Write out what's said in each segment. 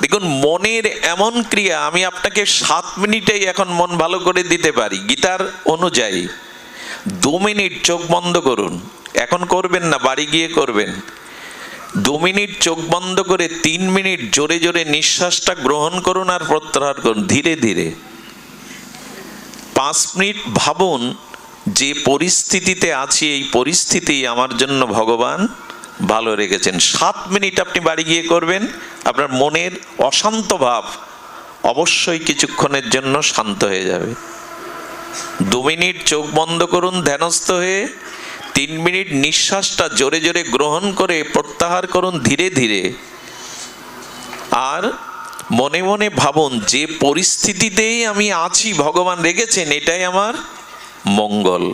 দেখুন, মনের এমন ক্রিয়া, আমি আপনাকে 7 মিনিটেই এখন মন ভালো করে দিতে পারি গীতার অনুযায়ী। 2 মিনিট চোখ বন্ধ করুন, এখন করবেন না, বাড়ি গিয়ে করবেন। 2 মিনিট চোখ বন্ধ করে 3 মিনিট জোরে জোরে নিঃশ্বাসটা গ্রহণ করুন আর প্রত্যাহার করুন ধীরে ধীরে। 5 মিনিট ভাবুন যে পরিস্থিতিতে আছি, এই পরিস্থিতি আমার জন্য ভগবান ভালো রেখেছেন। 7 মিনিট আপনি বাড়ি গিয়ে করবেন, আপনার মনের অশান্ত ভাব অবশ্যই কিছুক্ষণের জন্য শান্ত হয়ে যাবে। 2 মিনিট চোখ বন্ধ করুন ধ্যানস্থ হয়ে, 3 মিনিট নিঃশ্বাসটা জোরে জোরে গ্রহণ করে প্রত্যাহার করুন ধীরে ধীরে। আর মনে মনে ভাবুন যে পরিস্থিতিতেই আমি আছি ভগবান রেখেছেন, এটাই আমার মঙ্গল।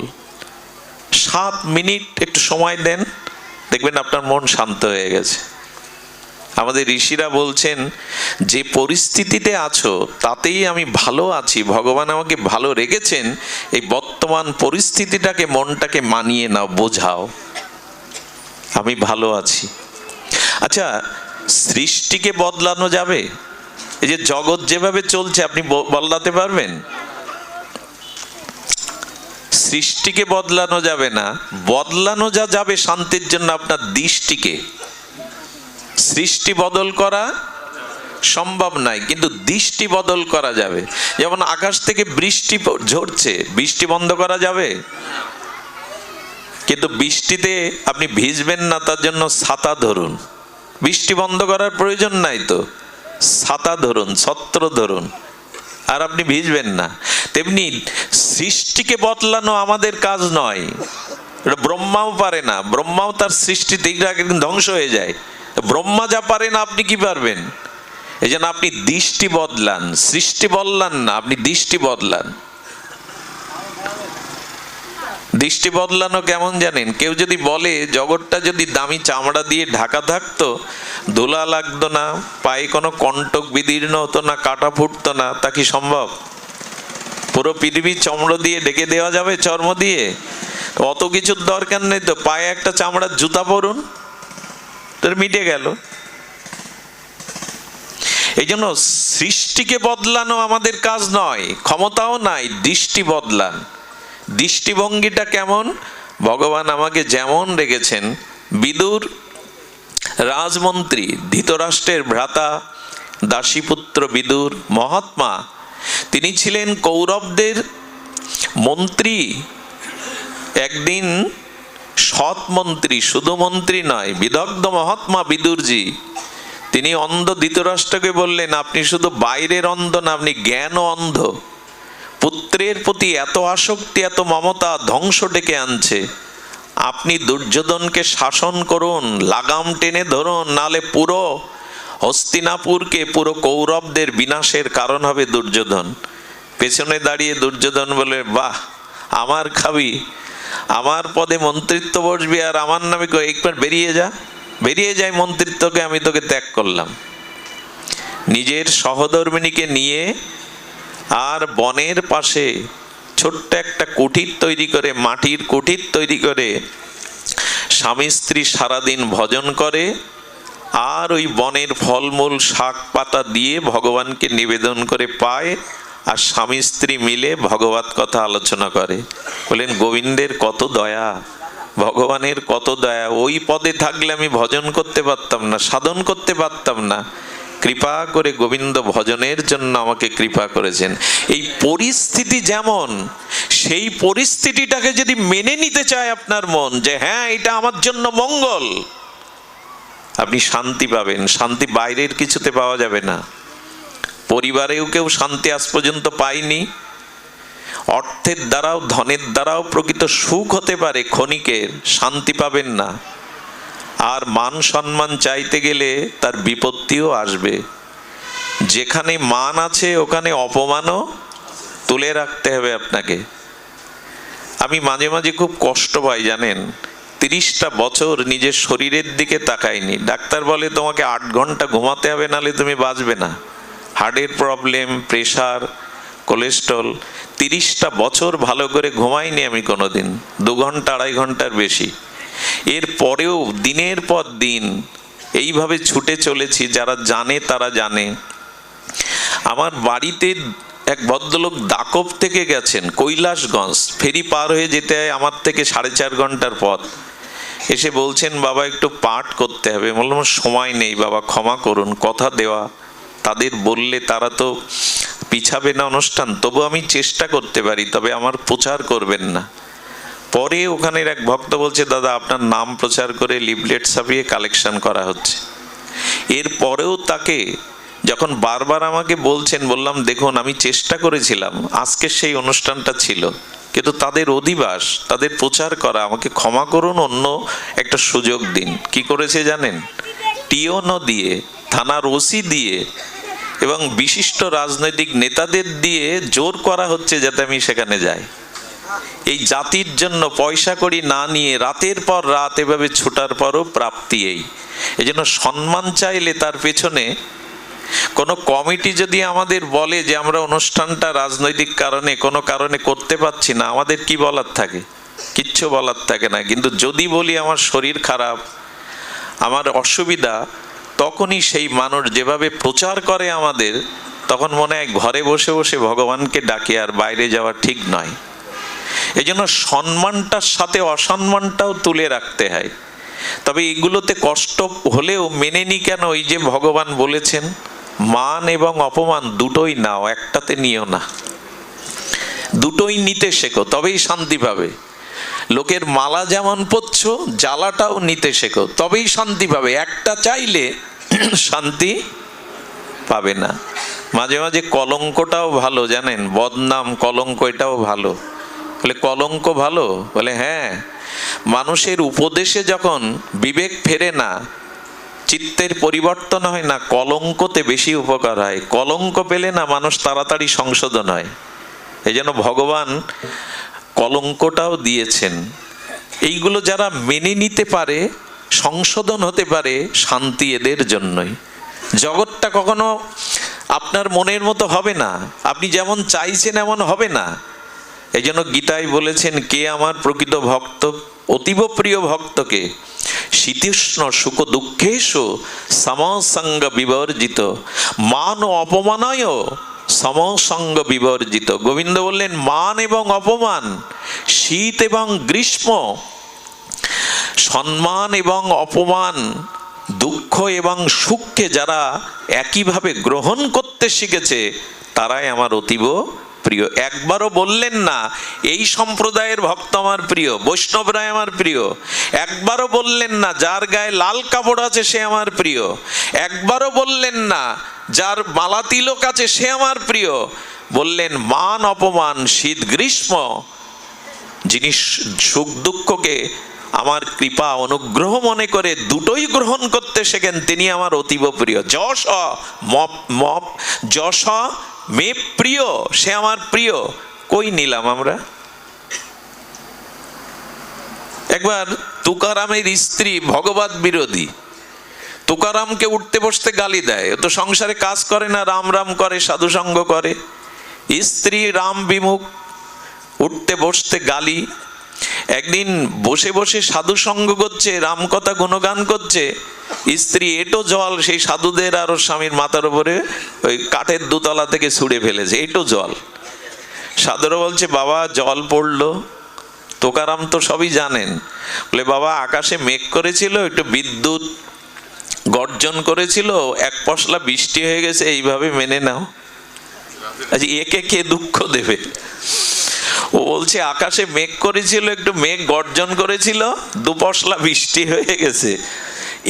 7 মিনিট একটু সময় দেন, দেখবেন আপনার মন শান্ত হয়ে গেছে। আমাদের ঋষিরা বলছেন যে পরিস্থিতিতে আছো তাতেই আমি ভালো আছি, ভগবান আমাকে ভালো রেখেছেন। এই বর্তমান পরিস্থিতিটাকে, মনটাকে মানিয়ে নাও, বোঝাও আমি ভালো আছি। আচ্ছা, সৃষ্টিকে বদলানো যাবে? এই যে জগৎ যেভাবে চলছে আপনি বদলাতে পারবেন? সৃষ্টিকে বদলানো যাবে না, বদলানো যা যাবে শান্তির জন্য আপনার দৃষ্টিকে। সৃষ্টি বদল করা সম্ভব নয়, কিন্তু দৃষ্টি বদল করা যাবে। যেমন আকাশ থেকে বৃষ্টি ঝরছে, বৃষ্টি বন্ধ করা যাবে? কিন্তু বৃষ্টিতে আপনি ভিজবেন না, তার জন্য ছাতা ধরুন। বৃষ্টি বন্ধ করার প্রয়োজন নাই তো, ছাতা ধরুন, ছত্র ধরুন, আর আপনি ভিজবেন না। তেমনি সৃষ্টিকে বদলানো আমাদের কাজ নয়, এটা ব্রহ্মাও পারে না। ব্রহ্মাও তার সৃষ্টিতে একদিন ধ্বংস হয়ে যায়। ব্রহ্মা যা পারে না, আপনি কি পারবেন? এই জন্য আপনি দৃষ্টি বদলান, সৃষ্টি বদলান না, আপনি দৃষ্টি বদলান। দৃষ্টি বদলানো কেমন জানেন? কেউ যদি বলে জগৎটা যদি দামি চামড়া দিয়ে ঢাকা থাকতো, ধুলা লাগতো না, পায়ে কোনো কণ্টক বিদীর্ণ হতো না, কাটা ফুটতো না, তা কি সম্ভব? পুরো পৃথিবী চমড়া দিয়ে ঢেকে দেওয়া যাবে, চর্ম দিয়ে? অত কিছুর দরকার নেই তো, পায়ে একটা চামড়ার জুতা পরুন, তোর মিটে গেল। এই জন্য সৃষ্টিকে বদলানো আমাদের কাজ নয়, ক্ষমতাও নাই। দৃষ্টি বদলান। দৃষ্টিভঙ্গিটা কেমন? ভগবান আমাকে যেমন রেখেছেন। বিদুর রাজমন্ত্রী, ধৃতরাষ্ট্রের ভ্রাতা, দাসীপুত্র বিদুর মহাত্মা, তিনি ছিলেন কৌরবদের মন্ত্রী। একদিন সৎ মন্ত্রী, শুধু মন্ত্রী নয়, বিদগ্ধ মহাত্মা বিদুরজি, তিনি অন্ধ ধৃতরাষ্ট্রকে বললেন, আপনি শুধু বাইরের অন্ধ না, আপনি জ্ঞানও অন্ধ। পুত্রের প্রতি এত আসক্তি, এত মমতা ধ্বংস ডেকে আনছে। আপনি দুর্যোধনকে শাসন করুন, লাগাম টেনে ধরুন, নালে পুরো হস্তিনাপুরকে, পুরো কৌরবদের বিনাশের কারণ হবে দুর্যোধন। পেছনে দাঁড়িয়ে দুর্যোধন বলে, বাহ, আমার খাবি, আমার পদে মন্ত্রিত্ব বসবি, আর আমার নামে একবার বেরিয়ে যা, বেরিয়ে যায় মন্ত্রিত্বকে, আমি তোকে ত্যাগ করলাম। নিজের সহধর্মিণীকে নিয়ে আর বনের পাশে ছোট্ট একটা কুটির তৈরি করে, মাটির কুটির তৈরি করে স্বামী স্ত্রী সারাদিন ভজন করে, আর ওই বনের ফলমূল শাক পাতা দিয়ে ভগবানকে নিবেদন করে পায়, আর স্বামী স্ত্রী মিলে ভগবত কথা আলোচনা করে। বলেন গোবিন্দের কত দয়া, ভগবানের কত দয়া। ওই পদে থাকলে আমি ভজন করতে পারতাম না, সাধন করতে পারতাম না। কৃপা করে গোবিন্দ ভজনের জন্য আমাকে কৃপা করেছেন। এই পরিস্থিতি যেমন, সেই পরিস্থিতিটাকে যদি মেনে নিতে চায় আপনার মন, যে হ্যাঁ এটা আমার জন্য মঙ্গল, আপনি শান্তি পাবেন। শান্তি বাইরের কিছুতে পাওয়া যাবে না। পরিবারেও কেউ শান্তি আজ পর্যন্ত পায়নি। অর্থের দ্বারাও, ধনের দ্বারাও প্রকৃত সুখ হতে পারে ক্ষণিকের, শান্তি পাবেন না। আর মান সম্মান চাইতে গেলে তার বিপত্তিও আসবে। যেখানে মান আছে ওখানে অপমানও তুলে রাখতে হবে আপনাকে। আমি মাঝে মাঝে খুব কষ্ট পাই জানেন, 30টা বছর নিজের শরীরের দিকে তাকাইনি। ডাক্তার বলে তোমাকে 8 ঘন্টা ঘুমাতে হবে, নাহলে তুমি বাঁচবে না। হার্টের প্রবলেম, প্রেশার, কোলেস্ট্রল। 30টা বছর ভালো করে ঘুমাইনি আমি কোনোদিন, 2 ঘন্টা 2.5 ঘন্টার বেশি। এর পরেও দিনের পর দিন এইভাবে ছুটে চলেছি, যারা জানে তারা জানে। আমার বাড়িতে এক ভদ্রলোক দাকব থেকে গেছেন কৈলাসগঞ্জ, ফেরি পার হয়ে যেতে হয় আমার থেকে 4.5 ঘন্টার পথ। এসে বলছেন বাবা একটু পাঠ করতে হবে। বললাম সময় নেই বাবা, ক্ষমা করুন, কথা দেওয়া, তাদের বললে তারা তো পিছাবে না অনুষ্ঠান, তবু আমি চেষ্টা করতে পারি, তবে আমার প্রচার করবেন না। পরে ওখানের এক ভক্ত বলছে দাদা আপনার নাম প্রচার করে লিফলেট ছাপিয়ে কালেকশন করা হচ্ছে। এর পরেও তাকে যখন বারবার আমাকে বলছেন, বললাম দেখুন আমি চেষ্টা করেছিলাম, আজকে সেই অনুষ্ঠানটা ছিল, কিন্তু তাদের অধিবাস, তাদের প্রচার করা, আমাকে ক্ষমা করুন, অন্য একটা সুযোগ দিন। কি করেছে জানেন? টিওনো দিয়ে, থানার ওসি দিয়ে এবং বিশিষ্ট রাজনৈতিক নেতাদের দিয়ে জোর করা হচ্ছে যাতে আমি সেখানে যাই। এই জাতির জন্য পয়সা কড়ি না নিয়ে রাতের পর রাত এভাবে ছুটার পরও প্রাপ্তি এই জন্য সম্মান চাইলে তার পেছনে কোনো কমিটি যদি আমাদের বলে যে আমরা অনুষ্ঠানটা রাজনৈতিক কারণে কোনো কারণে করতে পারছি না, আমাদের কি বলার থাকে? কিচ্ছু বলার থাকে না। কিন্তু যদি বলি আমার শরীর খারাপ, আমার অসুবিধা, তখনই সেই মানুষ যেভাবে প্রচার করে আমাদের, তখন মনে হয় ঘরে বসে বসে ভগবানকে ডাকে, আর বাইরে যাওয়া ঠিক নয়। এই জন্য সম্মানটার সাথে অসম্মানটাও তুলে রাখতে হয়। তবে এগুলোতে কষ্ট হলেও মেনে নি কেন? ওই যে ভগবান বলেছেন মান এবং অপমান দুটোই নাও, একটাতে নিও না, দুটোই নিতে শেখো, তবেই শান্তি পাবে। লোকের মালা যেমন পড়ছ, জ্বালাটাও নিতে শেখো, তবেই শান্তি পাবে। একটা চাইলে শান্তি পাবে না। মাঝে মাঝে কলঙ্কটাও ভালো, জানেন, বদনাম কলঙ্ক এটাও ভালো। বলে কলঙ্ক ভালো? বলে হ্যাঁ, মানুষের উপদেশে যখন বিবেক ফেরে না, চিত্তের পরিবর্তন হয় না, কলঙ্কতে বেশি উপকার হয়। কলঙ্ক পেলে না মানুষ তাড়াতাড়ি সংশোধন হয়। এই জন্য ভগবান কলঙ্কটাও দিয়েছেন। এইগুলো যারা মেনে নিতে পারে, সংশোধন হতে পারে, শান্তি এদের জন্যই। জগৎটা কখনো আপনার মনের মতো হবে না, আপনি যেমন চাইছেন এমন হবে না। এই জন্য গীতায় বলেছেন কে আমার প্রকৃত ভক্ত, অতীব প্রিয় ভক্তকে শীতোষ্ণ সুখ দুঃখেষু সমসঙ্গ বিবর্জিত, মান ও অপমানয় সমসঙ্গ বিবর্জিত। গোবিন্দ বললেন মান এবং অপমান, শীত এবং গ্রীষ্ম, সম্মান এবং অপমান, দুঃখ এবং সুখকে যারা একইভাবে গ্রহণ করতে শিখেছে, তারাই আমার অতীব প্রিয়। একবারও বললেন না এই সম্প্রদায়ের ভক্ত আমার প্রিয়, বৈষ্ণবরাই আমার প্রিয়। একবারও বললেন না যার গায়ে লাল কাপড় আছে সে আমার প্রিয়। একবারও বললেন না যার মালা তিলক আছে সে আমার প্রিয়। বললেন মান অপমান, শীত গ্রীষ্ম, যিনি সুখ দুঃখকে আমার কৃপা অনুগ্রহ মনে করে দুটোই গ্রহণ করতে শেখেন, তিনি আমার অতীব প্রিয়। যশ মপ যশ মে প্রিয়, সে আমার প্রিয়। কই নিলাম আমরা? একবার তুকারামের স্ত্রী ভগবত বিরোধী, তুকারামকে উঠতে বসতে গালি দেয়। ও তো সংসারে কাজ করে না, রাম রাম করে, সাধুসঙ্গ করে। স্ত্রী রাম বিমুখ, উঠতে বসতে গালি। একদিন বসে বসে সাধু সঙ্গ করছে, রাম কথা গুণগান করছে, স্ত্রী এটো জল সেই সাধুদের আর ওর স্বামীর মাথার উপরে ওই কাঠের দোতলা থেকে ছুঁড়ে ফেলেছে, এটো জল। সাধুরা বলছে বাবা জল পড়লো। তোকারাম তো সবই জানেন, বলে বাবা আকাশে মেঘ করেছিল, একটু বিদ্যুৎ গর্জন করেছিল, এক পশলা বৃষ্টি হয়ে গেছে, এইভাবে মেনে নাও। আচ্ছা একে কে দুঃখ দেবে? ও বলছে আকাশে মেঘ করেছিল, একটু মেঘ গর্জন করেছিল, দুপশলা বৃষ্টি হয়ে গেছে।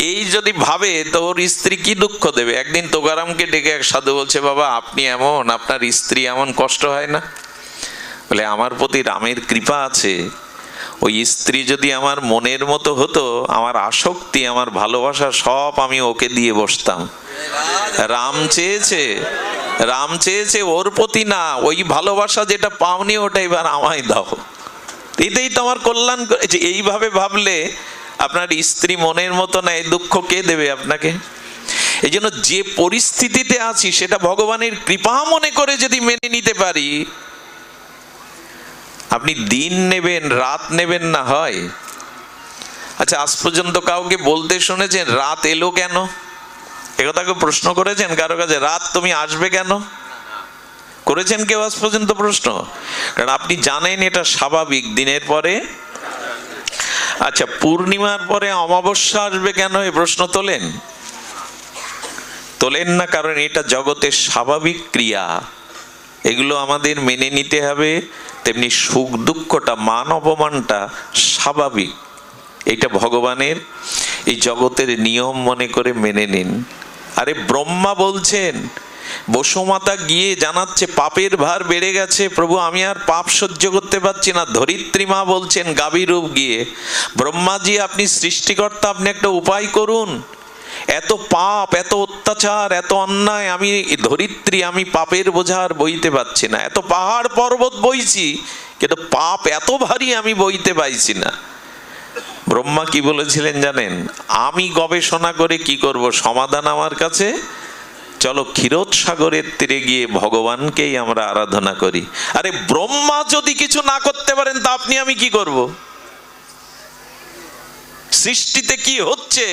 এই যদি ভাবে তো ওর স্ত্রী কি দুঃখ দেবে? একদিন তোকারামকে ডেকে এক সাধু বলছে বাবা আপনি এমন, আপনার স্ত্রী এমন, কষ্ট হয় না? বলে আমার প্রতি রামের কৃপা আছে, ওই স্ত্রী যদি আমার মনের মতো হতো, আমার আসক্তি আমার ভালোবাসা সব আমি ওকে দিয়ে বসতাম। রাম চেয়েছে ওর প্রতি না, ওই ভালোবাসা যেটা পাওনি ওটা এবার আমায় দাও, এটাই তো আমার কল্যাণ করেছে। এইভাবে ভাবলে আপনার স্ত্রী মনের মতো না, এই দুঃখ কে দেবে আপনাকে? এই জন্য যে পরিস্থিতিতে আছি সেটা ভগবানের কৃপা মনে করে যদি মেনে নিতে পারি, আপনি দিন নেবেন রাত নেবেন না হয়, আচ্ছা, আজ পর্যন্ত কাউকে বলতে শুনেছেন রাত এলো কেন? একথা কেউ প্রশ্ন করেছেন কারো কাছে, রাত তুমি আসবে কেন? করেছেন কেউ আজ পর্যন্ত প্রশ্ন? কারণ আপনি জানেন এটা স্বাভাবিক, দিনের পরে। আচ্ছা, পূর্ণিমার পরে অমাবস্যা আসবে কেন এই প্রশ্ন তোলেন? তোলেন না, কারণ এটা জগতের স্বাভাবিক ক্রিয়া, এগুলো আমাদের মেনে নিতে হবে। তেমনি সুখ দুঃখটা, মান অপমানটা স্বাভাবিক, এটা ভগবানের এই জগতের নিয়ম মনে করে মেনে নিন। আরে ব্রহ্মা বলছেন, বসুমাতা গিয়ে জানাচ্ছে পাপের ভার বেড়ে গেছে প্রভু, আমি আর পাপ সহ্য করতে পারছি না। ধরিত্রী মা বলছেন গাভী রূপ গিয়ে, ব্রহ্মাজি আপনি সৃষ্টিকর্তা, আপনি একটা উপায় করুন, এত পাপ, এত অত্যাচার, এত অন্যায়, আমি ধরিত্রী, আমি পাপের বোঝা আর বইতে পারছি না। এত পাহাড় পর্বত বইছি, কিন্তু পাপ এত ভারী আমি বইতে পাইছি না। ব্রহ্মা কি বলেছিলেন জানেন? আমি গবেষণা করে কি করব, সমাধান আমার কাছে, চলো ক্ষীরোদ সাগরের তীরে গিয়ে ভগবানকেই আমরা আরাধনা করি। আরে ব্রহ্মা যদি কিছু না করতে পারেন তা আপনি আমি কি করব? সৃষ্টিতে কি হচ্ছে,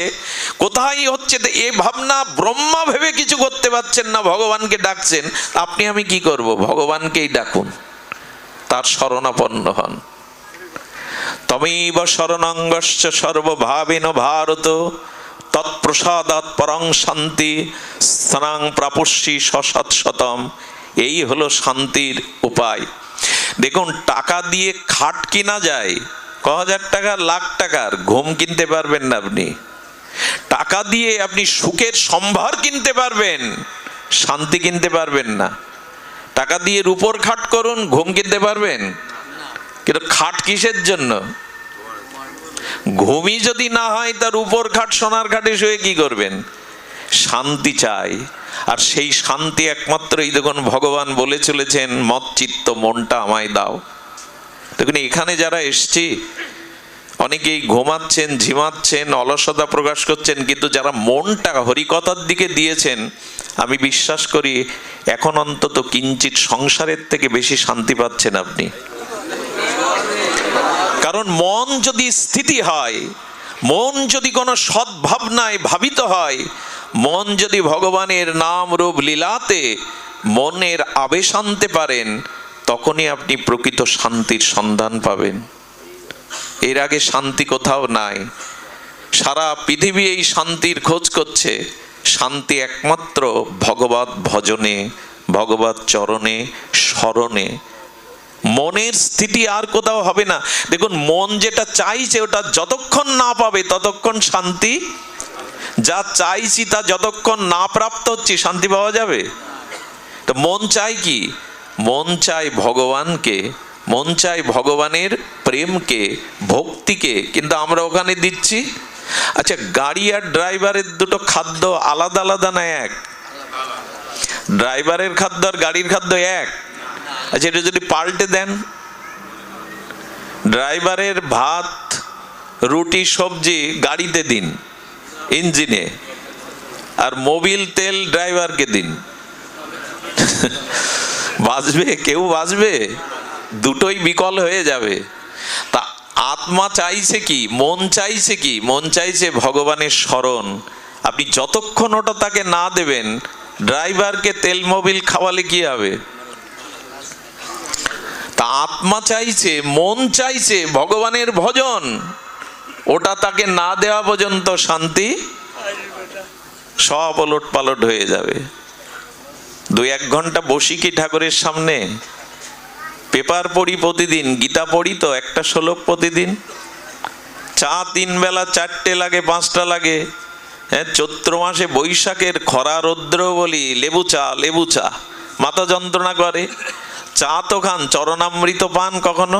কোথায় হচ্ছে, এ ভাবনা ব্রহ্মা ভেবে কিছু করতে পারছেন না, ভগবানকে ডাকছেন, আপনি আমি কি করব? ভগবানকেই ডাকুন, তার শরণাপন্ন হন। তমেব শরণাঙ্গশ্চ সর্বভাবেন ভারত, তৎপ্রসাদাৎ পরং শান্তি স্থানাং প্রাপস্যি সশতশতম। এই হলো শান্তির উপায়। দেখুন, টাকা দিয়ে খাট কিনা যায়, ক হাজার টাকা, লাখ টাকার, ঘুম কিনতে পারবেন না আপনি। টাকা দিয়ে আপনি সুখের সম্ভার কিনতে পারবেন, শান্তি কিনতে পারবেন না। টাকা দিয়ে রূপোর খাট করুন, ঘুম কিনতে পারবেন, কিন্তু খাট কিসের জন্য? ঘুমই যদি না হয়, তার উপর খাট, সোনার খাটে শুয়ে কি করবেন? শান্তি চাই। আর সেই শান্তি একমাত্র এই দেখুন ভগবান বলে চলেছেন, মত চিত্ত মনটা আমায় দাও। দেখুন, এখানে যারা এসছি অনেকেই ঘুমাচ্ছেন, ঝিমাচ্ছেন, অলসতা প্রকাশ করছেন, কিন্তু যারা মনটা হরিকথার দিকে দিয়েছেন, আমি বিশ্বাস করি এখন অন্তত কিঞ্চিত সংসারের থেকে বেশি শান্তি পাচ্ছেন আপনি। কারণ মন যদি স্থিতি হয়, মন যদি কোনো সদ্ভাবনায় ভাবিত হয়, মন যদি ভগবানের নাম রূপ লীলাতে মনের আবেশ আনতে পারেন, তখনই আপনি প্রকৃত শান্তির সন্ধান পাবেন। এর আগে শান্তি কোথাও নাই। সারা পৃথিবী এই শান্তির খোঁজ করছে। শান্তি একমাত্র ভগবত ভজনে, ভগবত চরণে, স্মরণে। মনের স্থিতি আর কোথাও হবে না। দেখুন, মন যেটা চাইছে ওটা যতক্ষণ না পাবে ততক্ষণ শান্তি, যা চাইছি তা যতক্ষণ না প্রাপ্ত হচ্ছে শান্তি পাওয়া যাবে? তো মন চাই কি? মন চাই ভগবানকে, মন চাই ভগবানের প্রেমকে, ভক্তিকে, কিন্তু আমরা ওখানে দিচ্ছি। আচ্ছা, গাড়ি আর ড্রাইভারের দুটো খাদ্য আলাদা আলাদা না এক? ড্রাইভারের খাদ্য আর গাড়ির খাদ্য এক? আচ্ছা, এটা যদি পাল্টে দেন, ড্রাইভারের ভাত, রুটি, সবজি গাড়িতে দিন, ইঞ্জিনে, আর মোবিল তেল ড্রাইভারকে দিন, বাঁচবে কেউ? বাঁচবে? দুটোই বিকল হয়ে যাবে। তা আত্মা চাইছে কি? মন চাইছে কি? মন চাইছে ভগবানের স্মরণ। আপনি যতক্ষণ ওটা তাকে না দেবেন, ড্রাইভারকে তেল মোবিল খাওয়ালে কি হবে? তা আত্মা চাইছে, মন চাইছে ভগবানের ভজন, ওটা তাকে না দেওয়া পর্যন্ত শান্তি সব ওলট পালট হয়ে যাবে। 2-1 ঘন্টা বসি কি ঠাকুরের সামনে? পেপার পড়ি প্রতিদিন, গীতা পড়ি তো একটা শ্লোক প্রতিদিন। চা 3 বেলা 4টে লাগে, 5টা লাগে। হ্যাঁ, চৈত্র মাসে বৈশাখের খরা রৌদ্র বলি লেবু চা, লেবু চা, মাথা যন্ত্রণা করে। চা তো খান, চরণামৃত পান কখনো?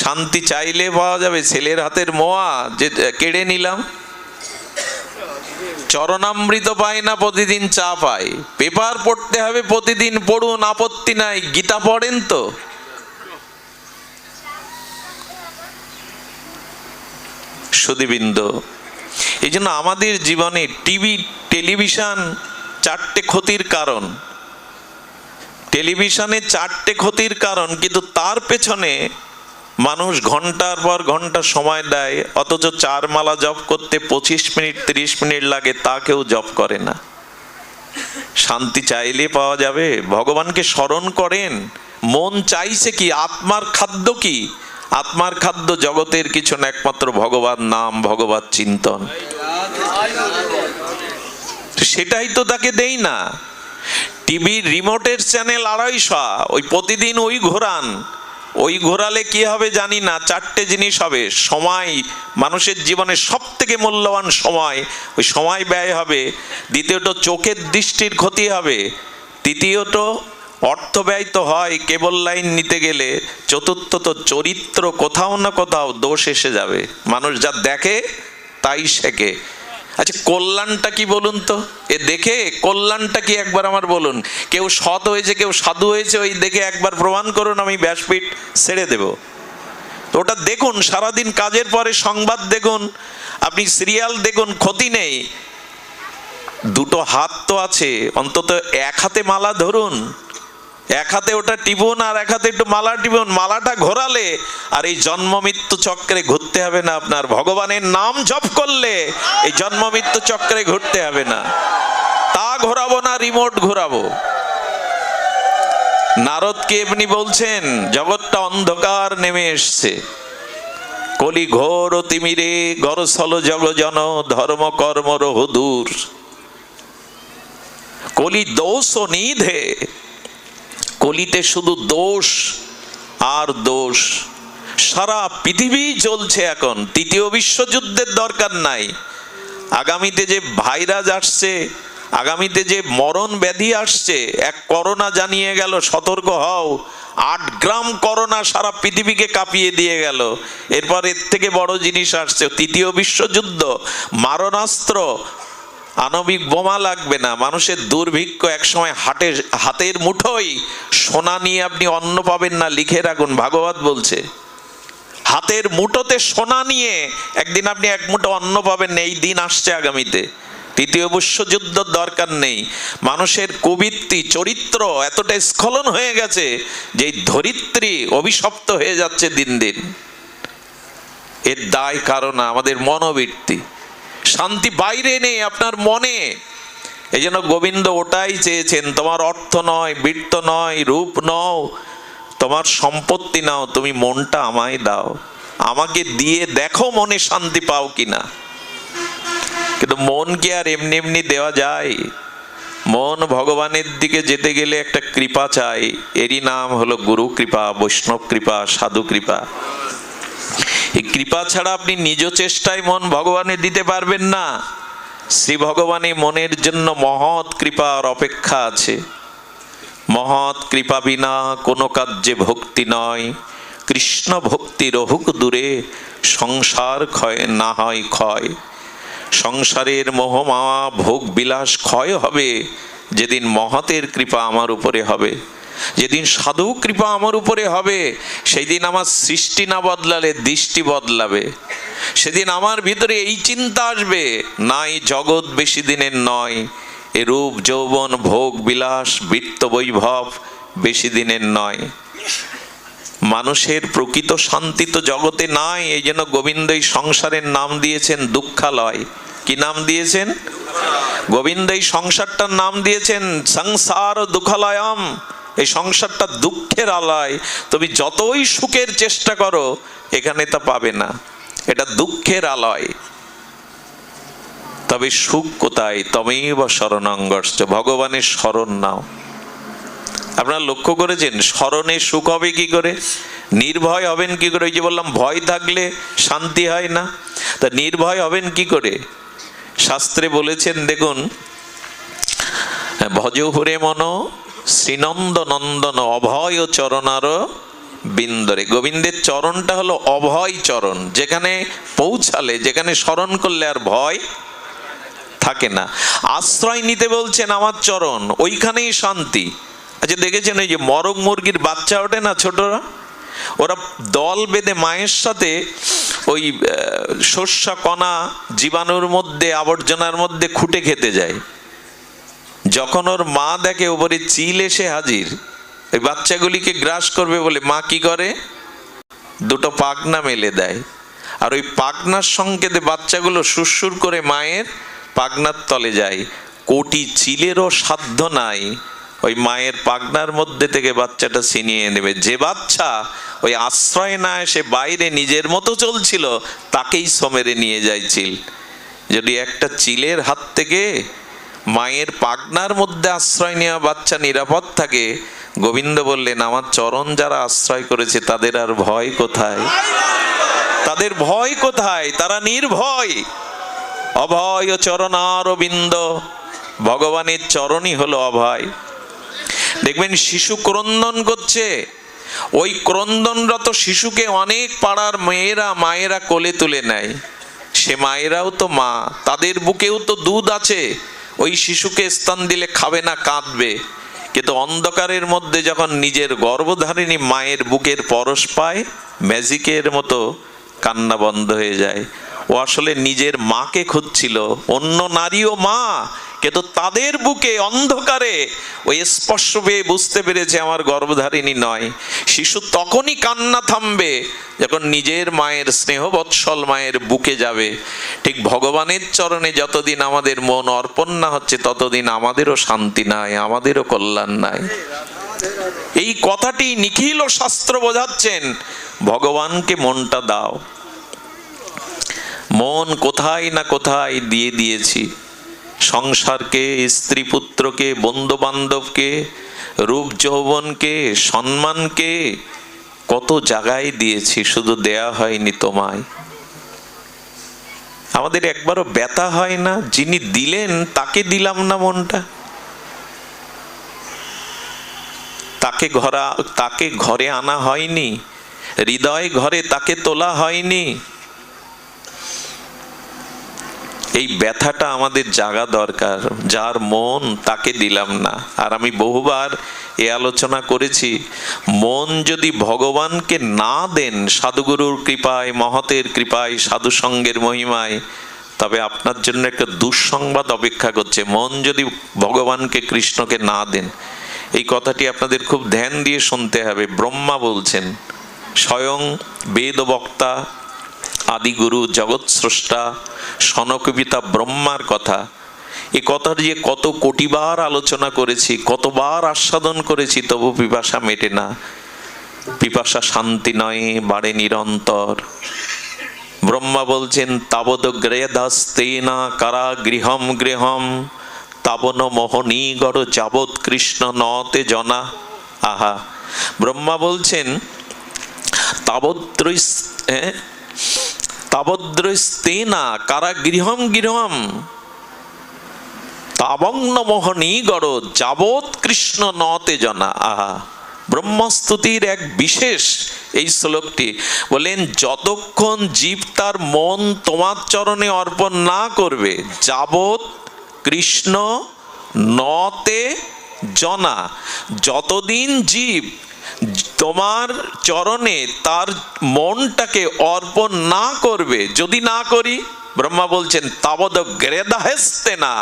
শান্তি চাইলে পাওয়া যাবে? ছেলের হাতের মোয়া যে কেড়ে নিলাম, চরণামৃত পায় না, প্রতিদিন চা পায়। পেপার পড়তে হবে প্রতিদিন, পড়ুন, আপত্তি নাই। গীতা পড়েন তো? সুধীবৃন্দ, এই জন্য আমাদের জীবনে টিভি, টেলিভিশন 4টে ক্ষতির কারণ। টেলিভিশনে 4টে ক্ষতির কারণ, কিন্তু তার পেছনে মানুষ ঘন্টার পর ঘন্টা সময় দেয়, অথচ 4 মালা জপ করতে 25 মিনিট 30 মিনিট লাগে, তা কেউ জপ করে না। শান্তি চাইলে পাওয়া যাবে? ভগবানকে স্মরণ করেন, মন চাইছে কি? আত্মার খাদ্য কি? আত্মার খাদ্য জগতের কিছু না, একমাত্র ভগবান নাম, ভগবত চিন্তন। সেটাই তো তাকে দেই না। টিভির রিমোটের চ্যানেল 250, ওই প্রতিদিন ওই ঘোরান। ওই ঘোরালে কি হবে জানি না, 4টে জিনিস হবে। সময়, মানুষের জীবনে সব থেকে মূল্যবান সময়, ওই সময় ব্যয় হবে। দ্বিতীয়ত চোখের দৃষ্টির ক্ষতি হবে। তৃতীয়ত অর্থ ব্যয় তো হয় কেবল লাইন নিতে গেলে। চতুর্থত চরিত্র কোথাও না কোথাও দোষ এসে যাবে। মানুষ যা দেখে তাই শেখে। আচ্ছা, কল্যাণটা কি বলুন তো? এ দেখে কল্যাণটা কি একবার আমার বলুন। কেউ সৎ হয়েছে, কেউ সাধু হয়েছে, ওই দেখে একবার প্রমাণ করুন, আমি ব্যাসপীঠ ছেড়ে দেব। তো ওটা দেখুন, সারাদিন কাজের পরে সংবাদ দেখুন, আপনি সিরিয়াল দেখুন, ক্ষতি নেই। দুটো হাত তো আছে, অন্তত এক হাতে মালা ধরুন, এক হাতে ওটা টিপুন, আর এক হাতে একটু মালা টিপুন। মালাটা ঘোরালে আর এই জন্ম মৃত্যু চক্রে ঘুরতে হবে না আপনার। ভগবানের নাম জপ করলে এই জন্ম মৃত্যু চক্রে ঘুরতে হবে না। তা ঘোরাবো না, রিমোট ঘোরাবো। নারদকে এমনি বলছেন, জগৎটা অন্ধকার নেমে এসছে, কলি ঘোর তিমিরে গরসল জগজন, ধর্ম কর্ম রহুদূর, কলি দোষ ও নিধে। কলিতে শুধু দোষ আর দোষ। সারা পৃথিবী চলছে এখন। তৃতীয় বিশ্বযুদ্ধের দরকার নাই। আগামীতে যে ভাইরাস আসছে, আগামীতে যে মরণ ব্যাধি আসছে, এক করোনা জানিয়ে গেল, সতর্ক হও। 8 গ্রাম করোনা সারা পৃথিবীকে কাঁপিয়ে দিয়ে গেল। এরপর এর থেকে বড় জিনিস আসছে, তৃতীয় বিশ্বযুদ্ধ, মারণাস্ত্র, আণবিক বোমা লাগবে না। মানুষের দুর্ভিক্ষ, একসময় হাতের মুঠোয় সোনা নিয়ে আপনি অন্ন পাবেন না, লিখে রাখুন, ভাগবত বলছে। হাতের মুঠোতে সোনা নিয়ে একদিন আপনি এক মুঠো অন্ন পাবেন না, এই দিন আসছে আগামীতে। তৃতীয় বিশ্বযুদ্ধ দরকার নেই। মানুষের কুবৃত্তি, চরিত্র এতটা স্খলন হয়ে গেছে যে ধরিত্রী অভিশপ্ত হয়ে যাচ্ছে দিন দিন। এর দায় কারণ আমাদের মনোবৃত্তি। শান্তি বাইরে নেই, আপনার মনে। এই জন্য গোবিন্দ ওটাই চেয়েছেন, তোমার অর্থ নয়, বৃত্ত নয়, রূপ নও, তোমার সম্পত্তি নাও, তুমি মনটা আমায় দাও। আমাকে দিয়ে দেখো মনে শান্তি পাও কিনা। কিন্তু মন কি আর এমনি এমনি দেওয়া যায়? মন ভগবানের দিকে যেতে গেলে একটা কৃপা চাই। এরই নাম হলো গুরু কৃপা, বৈষ্ণব কৃপা, সাধু কৃপা। এই কৃপা ছাড়া আপনি নিজ চেষ্টায় মন ভগবানে দিতে পারবেন না। শ্রী ভগবানে মনের জন্য মহৎ কৃপার অপেক্ষা আছে। মহৎ কৃপা বিনা কোনো কার্যে ভক্তি নয়। কৃষ্ণ ভক্তি রহুক দূরে, সংসার ক্ষয় না হয় ক্ষয়। সংসারের মোহমায়া ভোগ বিলাস ক্ষয় হবে যেদিন মহতের কৃপা আমার উপরে হবে, যেদিন সাধু কৃপা আমার উপরে হবে। সেই দিন আমার সৃষ্টি না বদলালে দৃষ্টি বদলাবে। সেদিন আমার ভিতরে এই চিন্তা আসবে, নাই জগৎ বেশি দিনের নয়, এ রূপ যৌবন ভোগ বিলাস বৃত্ত বৈভব বেশি দিনের নয়। মানুষের প্রকৃত শান্তি তো জগতে নাই। এই জন্য গোবিন্দ এই সংসারের নাম দিয়েছেন দুঃখালয়। কি নাম দিয়েছেন? গোবিন্দ এই সংসারটার নাম দিয়েছেন সংসার দুঃখালয়ম। এই সংসারটা দুঃখের আলয়। তুমি যতই সুখের চেষ্টা করো এখানে তা পাবে না, এটা দুঃখের আলয়। তবে সুখ কোথায়? তমেব শরণং গচ্ছ, ভগবানের শরণ নাও। আপনারা লক্ষ্য করেছেন স্মরণে সুখ হবে কি করে? নির্ভয় হবেন কি করে? ওই যে বললাম ভয় থাকলে শান্তি হয় না, তা নির্ভয় হবেন কি করে? শাস্ত্রে বলেছেন, দেখুন, ভজ হরে মন শ্রীনন্দ নন্দন অভয় চরণার বিন্দরে। গোবিন্দের চরণটা হলো অভয় চরণ, যেখানে পৌঁছালে, যেখানে স্মরণ করলে আর ভয় থাকে না। আশ্রয় নিতে বলছেন আমার চরণ, ওইখানেই শান্তি। আচ্ছা দেখেছেন ওই যে মরগ মুরগির বাচ্চা ওঠে না ছোটরা, ওরা দল বেঁধে মায়ের সাথে ওই শস্য কণা জীবাণুর মধ্যে, আবর্জনার মধ্যে খুঁটে খেতে যায়। যখন ওর মা দেখে উপরে চিল এসে হাজির, ওই বাচ্চাগুলিকে গ্রাস করবে বলে মা কি করে? দুটো পাখনা মেলে দেয়, আর ওই পাখনার সংকেতে বাচ্চাগুলো সুরসুর করে মায়ের পাখনার তলে যায়। কোটি চিলেরও সাধ্য নাই ওই মায়ের পাখনার মধ্যে থেকে বাচ্চাটা ছিনিয়ে নেবে। যে বাচ্চা ওই আশ্রয় না এসে বাইরে নিজের মতো চলছিল, তাকেই সমেরে নিয়ে যায় চিল। যদি একটা চিলের হাত থেকে মায়ের পাখনার মধ্যে আশ্রয় নেওয়া বাচ্চা নিরাপদ থাকে, গোবিন্দ বললেন আমার চরণ যারা আশ্রয় করেছে তাদের আর ভয় কোথায়? তাদের ভয় কোথায়? তারা নির্ভয়। অভয় চরণারবিন্দ, ভগবানের চরণই হলো অভয়। দেখবেন শিশু ক্রন্দন করছে, ওই ক্রন্দনরত শিশুকে অনেক পাড়ার মায়েরা কোলে তুলে নেয়। সে মায়েরাও তো মা, তাদের বুকেও তো দুধ আছে। ওই শিশুকে স্তন দিলে খাবে না, কাঁদবে। কিন্তু অন্ধকারের মধ্যে যখন নিজের গর্ভধারিণী মায়ের বুকের পরশ পায়, ম্যাজিকের মতো কান্না বন্ধ হয়ে যায়। ও আসলে নিজের মাকে খুঁজছিল, অন্য নারীও মা, কিন্তু তাদের বুকে অন্ধকারে ওই স্পর্শ পেয়ে বুঝতে পেরেছে আমার গর্ভধারিণী নয়। শিশু তখনই কান্না থামবে যখন নিজের মায়ের স্নেহবৎসল মায়ের বুকে যাবে। ঠিক ভগবানের চরণে যতদিন আমাদের মন অর্পণ না হচ্ছে, ততদিন আমাদেরও শান্তি নাই, আমাদেরও কল্যাণ নাই। এই কথাটি নিখিল শাস্ত্র বোঝাচ্ছেন। ভগবানকে মনটা দাও। মন কোথায় না কোথায় দিয়ে দিয়েছি, সংসারকে, স্ত্রী পুত্রকে, বন্ধু বান্ধবকে, রূপ যৌবনকে, সম্মানকে, কত জায়গায় দিয়েছি, শুধু দেয়া হয়নি তোমায়। আমাদের একবারও ব্যথা হয় না, যিনি দিলেন তাকে দিলাম না মনটা, তাকে ঘরে আনা হয়নি, হৃদয় ঘরে তাকে তোলা হয়নি। এই ব্যথাটা আমাদের জাগা দরকার। যার মন তাকে দিলাম না। আর আমি বহুবার এ আলোচনা করেছি, মন যদি ভগবানকে না দেন সাধুগুরুর কৃপায়, মহতের কৃপায়, সাধু সঙ্গের মহিমায়, তবে আপনার জন্য একটা দুঃসংবাদ অপেক্ষা করছে। মন যদি ভগবানকে, কৃষ্ণকে না দেন, এই কথাটি আপনাদের খুব ধ্যান দিয়ে শুনতে হবে। ব্রহ্মা বলছেন, স্বয়ং বেদ বক্তা, আদিগুরু, জগৎ স্রষ্টা, সনক পিতা ব্রহ্মার কথা। এ কথা যে কত কোটিবার আলোচনা করেছি, কতবার আস্বাদন করেছি, তবু পিপাসা মেটে না। পিপাসা শান্তি নয়, বাড়ে নিরন্তর। ব্রহ্মা বলছেন, তাবদ গ্রেদাস্তেনা কারা গৃহম গৃহম তাবন মোহনীগড় যাবৎ কৃষ্ণ নতে জনা। আহা, ব্রহ্মা বলছেন তাবদ্রস্তেনা কারা গৃহম গৃহম তাবন্ন মোহনীগড় যাবৎ কৃষ্ণ নতে জনা। আহা, ব্রহ্মস্তুতির এক বিশেষ এই শ্লোকটি। বলেন, যতক্ষণ জীব তার মন তোমার চরণে অর্পণ না করবে, যাবৎ কৃষ্ণ নতে জনা, যতদিন জীব তোমার চরণে তার মনটাকে অর্পণ না করবে, যদি না করি, ব্রহ্মা বলছেন তাবদ গ্রেদাহেস্তে না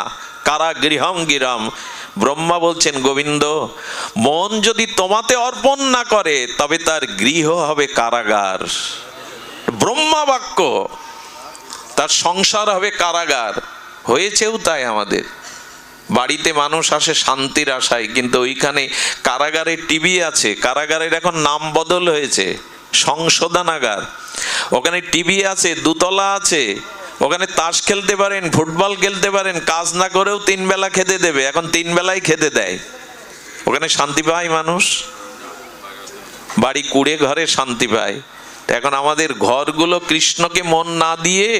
কারা গৃহম গিরম। ব্রহ্মা বলছেন, গোবিন্দ, মন যদি তোমাতে অর্পণ না করে, তবে তার গৃহ হবে কারাগার। ব্রহ্মা বাক্য, তার সংসার হবে কারাগার। হয়েছেও তাই। আমাদের বাড়িতে মানুষ আসে শান্তির আশায়, কিন্তু ওইখানে কারাগারে টিভি আছে। কারাগারের এখন নাম বদল হয়েছে, সংশোধনাগার। ওখানে টিভি আছে, দুতলা আছে, ওখানে তাস খেলতে পারেন, ফুটবল খেলতে পারেন, কাজ না করেও 3 বেলা খেতে দেবে। এখন 3 বেলাই খেতে দেয়। ওখানে শান্তি পায় মানুষ, বাড়ি কুড়ে ঘরে শান্তি পায়। এখন আমাদের ঘরগুলো কৃষ্ণকে মন না দিয়ে,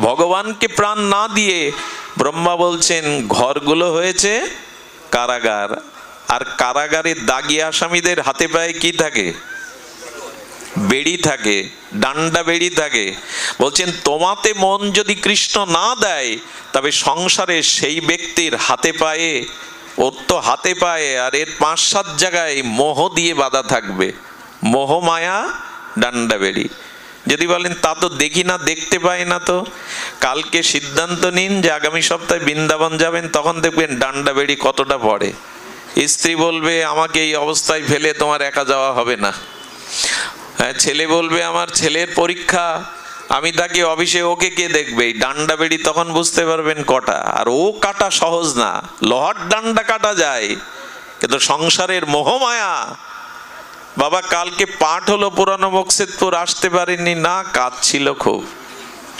ভগবানকে প্রাণ না দিয়ে, ব্রহ্মা বলছেন ঘরগুলো হয়েছে কারাগার। আর কারাগারে দাগি আসামিদের হাতে পায়ে কি থাকে? বেড়ি থাকে, ডান্ডা বেড়ি থাকে। বলছেন, তোমাতে মন যদি কৃষ্ণ না দেয়, তবে সংসারে সেই ব্যক্তির হাতে পায়ে, ওর তো হাতে পায়ে আর এর 5-7 জায়গায় মোহ দিয়ে বাঁধা থাকবে। মোহ, মায়া, ডান্ডা বেড়ি। যদি বলেন তা তো দেখি না, দেখতে পাই না, তো কালকে সিদ্ধান্ত নিন যে আগামী সপ্তাহে বৃন্দাবন যাবেন, তখন দেখবেন ডান্ডা বেড়ি কতটা পড়ে। স্ত্রী বলবে, আমাকে এই অবস্থায় ফেলে তোমার একা যাওয়া হবে না। হ্যাঁ, ছেলে বলবে আমার ছেলের পরীক্ষা, আমি তাকে অফিসে, ওকে কে দেখবে? এই ডান্ডা বেড়ি তখন বুঝতে পারবেন কটা। আর ও কাটা সহজ না, লোহার ডান্ডা কাটা যায়, কিন্তু সংসারের মোহমায়া। বাবা কালকে পাঠ হলো পুরানো বক্সেতপুর, আসতে পারেননি না, কাজ ছিল খুব,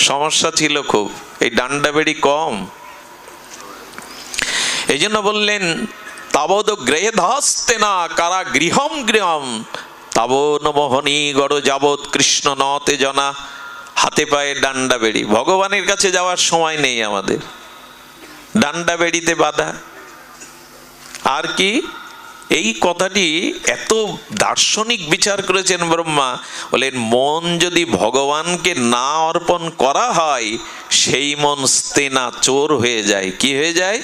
সমস্যা ছিল খুব, এই ডান্ডা বেড়ি কম। এই জন্য বললেন তাবদ গৃহে ধাস্তে না কারা গৃহম গৃহম তাবন মোহনী গড় যাবৎ কৃষ্ণ নতে জনা। হাতে পায়ে ডান্ডা বেড়ি, ভগবানের কাছে যাওয়ার সময় নেই আমাদের, ডান্ডা বেড়িতে বাধা। আর কি এই কথাটি এত দার্শনিক বিচার করেছেন ব্রহ্মা, বলেন মন যদি ভগবানকে না অর্পণ করা হয় সেই মন স্তেনা, চোর হয়ে যায়। কি হয়ে যায়?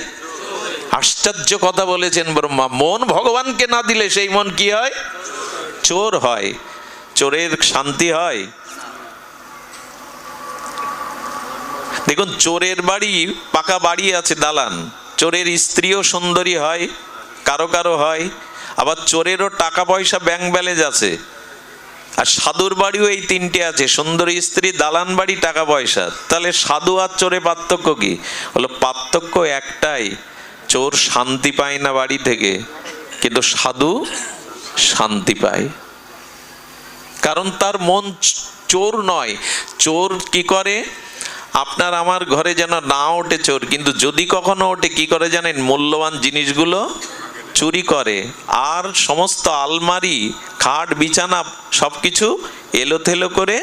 আশ্চর্য কথা বলেছেন ব্রহ্মা, মন ভগবানকে না দিলে সেই মন কি হয়? চোর হয়। চোরের শান্তি হয়? দেখুন, চোরের বাড়ি, পাকা বাড়ি আছে, দালান, চোরের স্ত্রীও সুন্দরী হয়, কারো কারো হয়, আবার চোরেরও টাকা পয়সা ব্যাংক ব্যালেন্স আছে। আর সাধুর বাড়িও এই তিনটে আছে, সুন্দরী স্ত্রী, দালান বাড়ি, টাকা পয়সা। তাহলে সাধু আর চোরে পার্থক্য কি? হলো পার্থক্য একটাই, চোর শান্তি পায় না বাড়ি থেকে, কিন্তু সাধু শান্তি পায়, কারণ তার মন চোর নয়। চোর কি করে? আপনার আমার ঘরে যেন না ওঠে চোর, কিন্তু যদি কখনো ওঠে কি করে জানেন? মূল্যবান জিনিসগুলো চুরি করে, আর সমস্ত আলমারি, খাট, বিছানা সবকিছু এলোথেলো করে